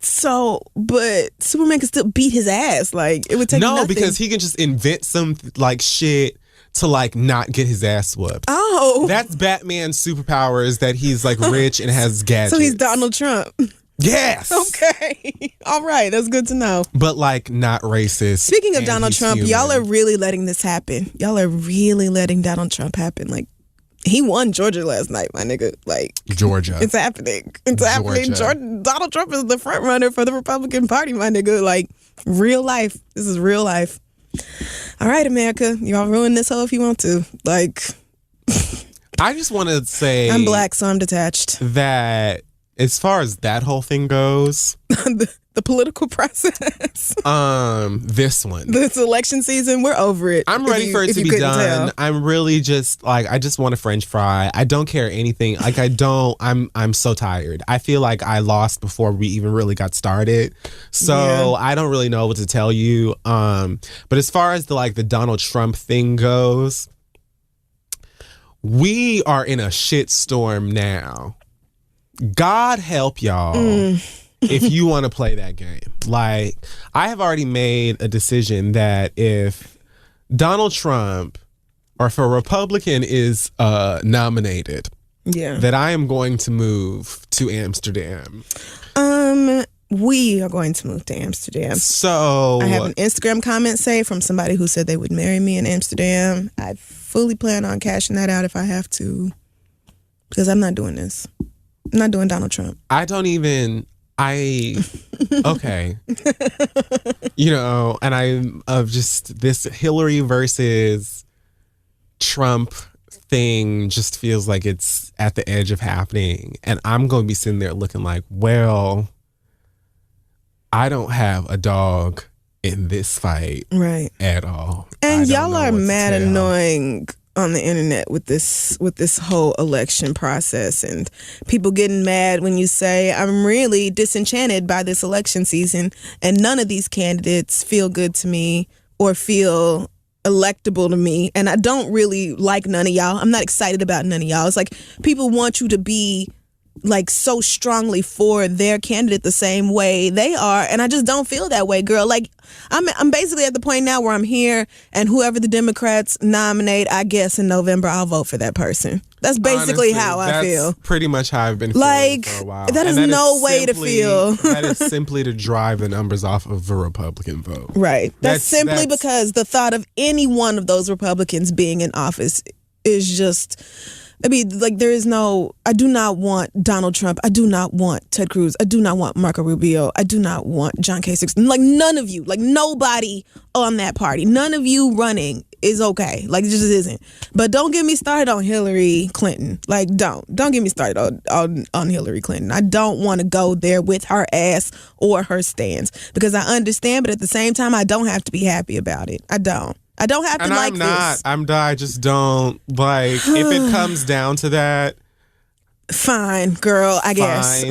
So, but Superman can still beat his ass. Like, it would take nothing. Because he can just invent some like shit to like not get his ass whooped. Oh, that's Batman's superpower, is that he's like rich and has gadgets. So he's Donald Trump. Yes. Okay. All right. That's good to know. But like not racist. Speaking of and Donald he's Trump, human. y'all are really letting this happen. Y'all are really letting Donald Trump happen. Like, he won Georgia last night, my nigga. Like, Georgia. it's happening. It's happening. Donald Trump is the front runner for the Republican Party, my nigga. Like, real life. This is real life. All right, America. Y'all ruin this hoe if you want to. Like, I just want to say I'm black, so I'm detached. that as far as that whole thing goes, the political process. this one. This election season, we're over it. I'm ready for it to be done. Tell. I'm really just like, I just want a French fry. I don't care anything. Like I'm so tired. I feel like I lost before we even really got started. So I don't really know what to tell you. But as far as the Donald Trump thing goes, we are in a shitstorm now. God help y'all. If you want to play that game. Like, I have already made a decision that if Donald Trump or if a Republican is nominated, that I am going to move to Amsterdam. We are going to move to Amsterdam. So I have an Instagram comment saved from somebody who said they would marry me in Amsterdam. I fully plan on cashing that out if I have to, because I'm not doing this. I'm not doing Donald Trump. Okay. And I'm of just this Hillary versus Trump thing just feels like it's at the edge of happening. And I'm going to be sitting there looking like, well, I don't have a dog in this fight at all. And y'all are mad annoying on the internet with this whole election process, and people getting mad when you say, I'm really disenchanted by this election season and none of these candidates feel good to me or feel electable to me, and I don't really like none of y'all. I'm not excited about none of y'all. It's like people want you to be like so strongly for their candidate the same way they are, and I just don't feel that way, girl. Like, I'm basically at the point now where I'm here, and whoever the Democrats nominate, I guess in November I'll vote for that person. That's basically how I feel. That's pretty much how I've been feeling for a while. That is no way to feel. That is simply to drive the numbers off of the Republican vote. Right. That's simply because the thought of any one of those Republicans being in office is just, I mean, like, there is no, I do not want Donald Trump. I do not want Ted Cruz. I do not want Marco Rubio. I do not want John Kasich. Like, none of you, like, nobody on that party, none of you running is okay. Like, it just isn't. But don't get me started on Hillary Clinton. Like, don't get me started on Hillary Clinton. I don't want to go there with her ass or her stands, because I understand, but at the same time, I don't have to be happy about it. I don't have to like this. I just don't like, if it comes down to that. Fine, girl, I guess.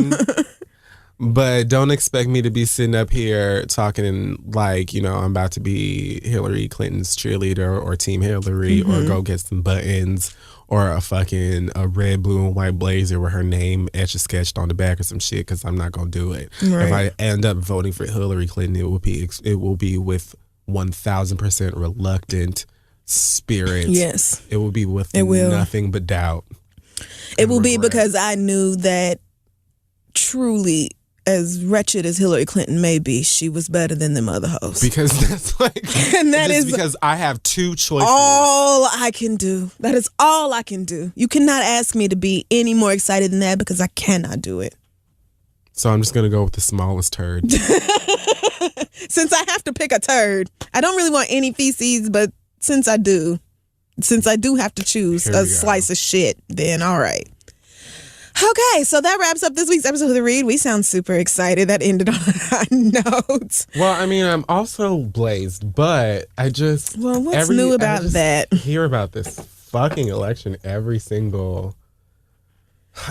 But don't expect me to be sitting up here talking like, I'm about to be Hillary Clinton's cheerleader or Team Hillary or go get some buttons or a red, blue, and white blazer with her name etched and sketched on the back or some shit, because I'm not going to do it. Right. If I end up voting for Hillary Clinton, it will be with 1,000% reluctant spirit. Yes. It will be with nothing but doubt. It will be because I knew that truly, as wretched as Hillary Clinton may be, she was better than them other hoes. Because that's and that is because I have two choices. All I can do. That is all I can do. You cannot ask me to be any more excited than that, because I cannot do it. So I'm just going to go with the smallest turd. Since I have to pick a turd, I don't really want any feces, but since I do have to choose a slice of shit, then all right. Okay, so that wraps up this week's episode of The Read. We sound super excited. That ended on a high note. Well, I mean, I'm also blazed, but what's new about that? Hear about this fucking election every single.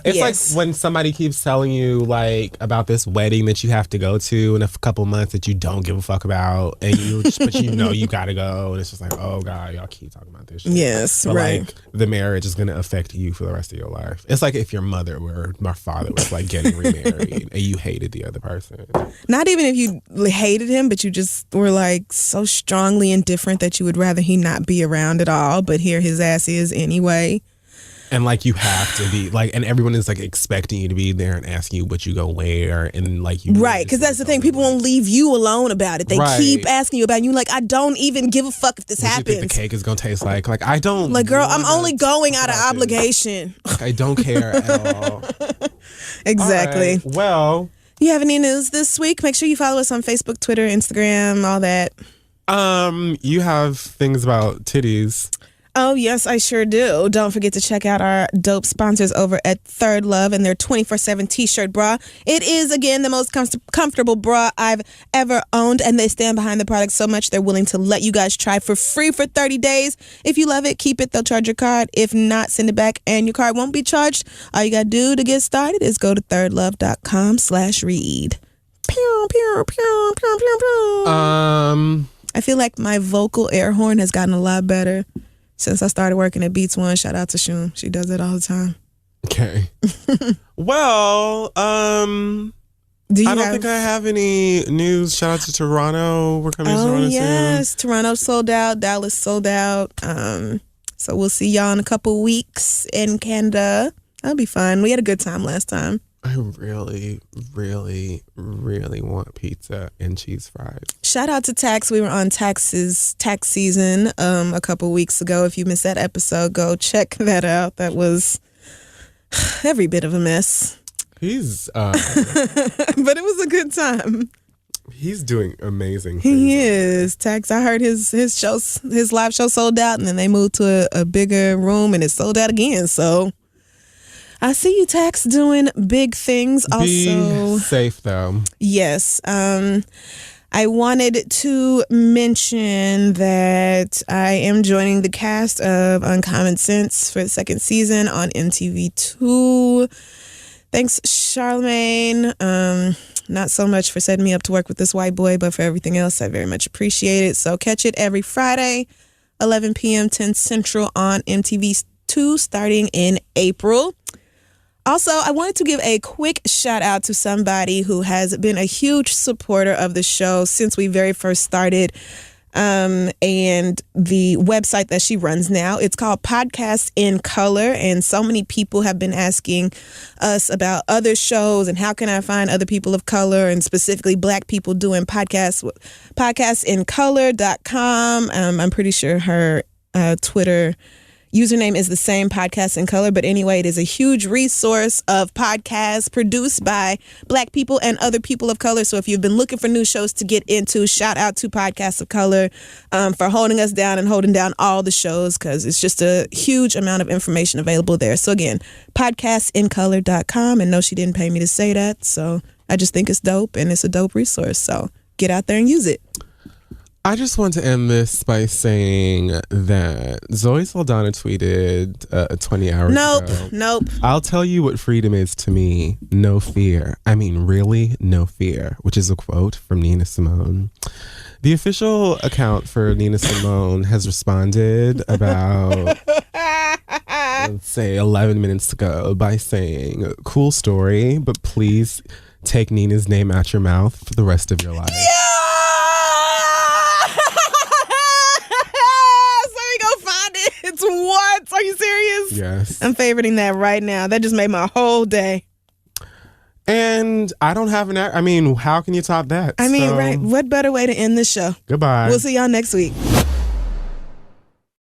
It's like when somebody keeps telling you like about this wedding that you have to go to in a couple months that you don't give a fuck about, and but you gotta go, and it's just like, oh god, y'all keep talking about this shit. Yes, but right. Like, the marriage is gonna affect you for the rest of your life. It's like if your mother or my father was like getting remarried and you hated the other person. Not even if you hated him, but you just were like so strongly indifferent that you would rather he not be around at all, but here his ass is anyway. And like you have to be like, and everyone is like expecting you to be there and asking you what you go wear, and like you right, because that's the thing. People won't leave you alone about it. They keep asking you about it. And you're like, I don't even give a fuck if this happens. What you think the cake is gonna taste like? Like I don't. Like, girl, I'm only going out of obligation. Like, I don't care at all. Exactly. All right. Well, you have any news this week? Make sure you follow us on Facebook, Twitter, Instagram, all that. You have things about titties. Oh, yes, I sure do. Don't forget to check out our dope sponsors over at Third Love and their 24/7 t-shirt bra. It is, again, the most comfortable bra I've ever owned, and they stand behind the product so much they're willing to let you guys try for free for 30 days. If you love it, keep it. They'll charge your card. If not, send it back, and your card won't be charged. All you got to do to get started is go to thirdlove.com/read. Pew, pew, pew, pew, pew, pew. I feel like my vocal air horn has gotten a lot better since I started working at Beats One. Shout out to Shum. She does it all the time. Okay. Well, I don't think I have any news. Shout out to Toronto. We're coming to Toronto soon. Yes. Toronto sold out. Dallas sold out. So we'll see y'all in a couple weeks in Canada. That'll be fun. We had a good time last time. I really, really, really want pizza and cheese fries. Shout out to Tax. We were on tax season a couple weeks ago. If you missed that episode, go check that out. That was every bit of a mess. He's but it was a good time. He's doing amazing things. He is. Tax, I heard his live show sold out, and then they moved to a bigger room and it sold out again. So I see you, Tax, doing big things. Be also safe, though. Yes. I wanted to mention that I am joining the cast of Uncommon Sense for the second season on MTV2. Thanks, Charlemagne. Not so much for setting me up to work with this white boy, but for everything else, I very much appreciate it. So catch it every Friday, 11 p.m., 10 Central on MTV2, starting in April. Also, I wanted to give a quick shout out to somebody who has been a huge supporter of the show since we very first started, and the website that she runs now. It's called Podcast in Color, and so many people have been asking us about other shows and how can I find other people of color and specifically Black people doing podcasts. Podcastincolor.com. I'm pretty sure her Twitter username is the same, Podcast in Color. But anyway, it is a huge resource of podcasts produced by Black people and other people of color. So if you've been looking for new shows to get into, shout out to Podcast of Color for holding us down and holding down all the shows, because it's just a huge amount of information available there. So again, podcastincolor.com. And no, she didn't pay me to say that. So I just think it's dope, and it's a dope resource. So get out there and use it. I just want to end this by saying that Zoe Saldana tweeted 20 hours ago. Nope. I'll tell you what freedom is to me. No fear. I mean, really, no fear, which is a quote from Nina Simone. The official account for Nina Simone has responded about, let's say, 11 minutes ago by saying, cool story, but please take Nina's name out your mouth for the rest of your life. Yeah! What? Are you serious? Yes. I'm favoriting that right now. That just made my whole day. And I don't have how can you top that? Right. What better way to end this show? Goodbye. We'll see y'all next week.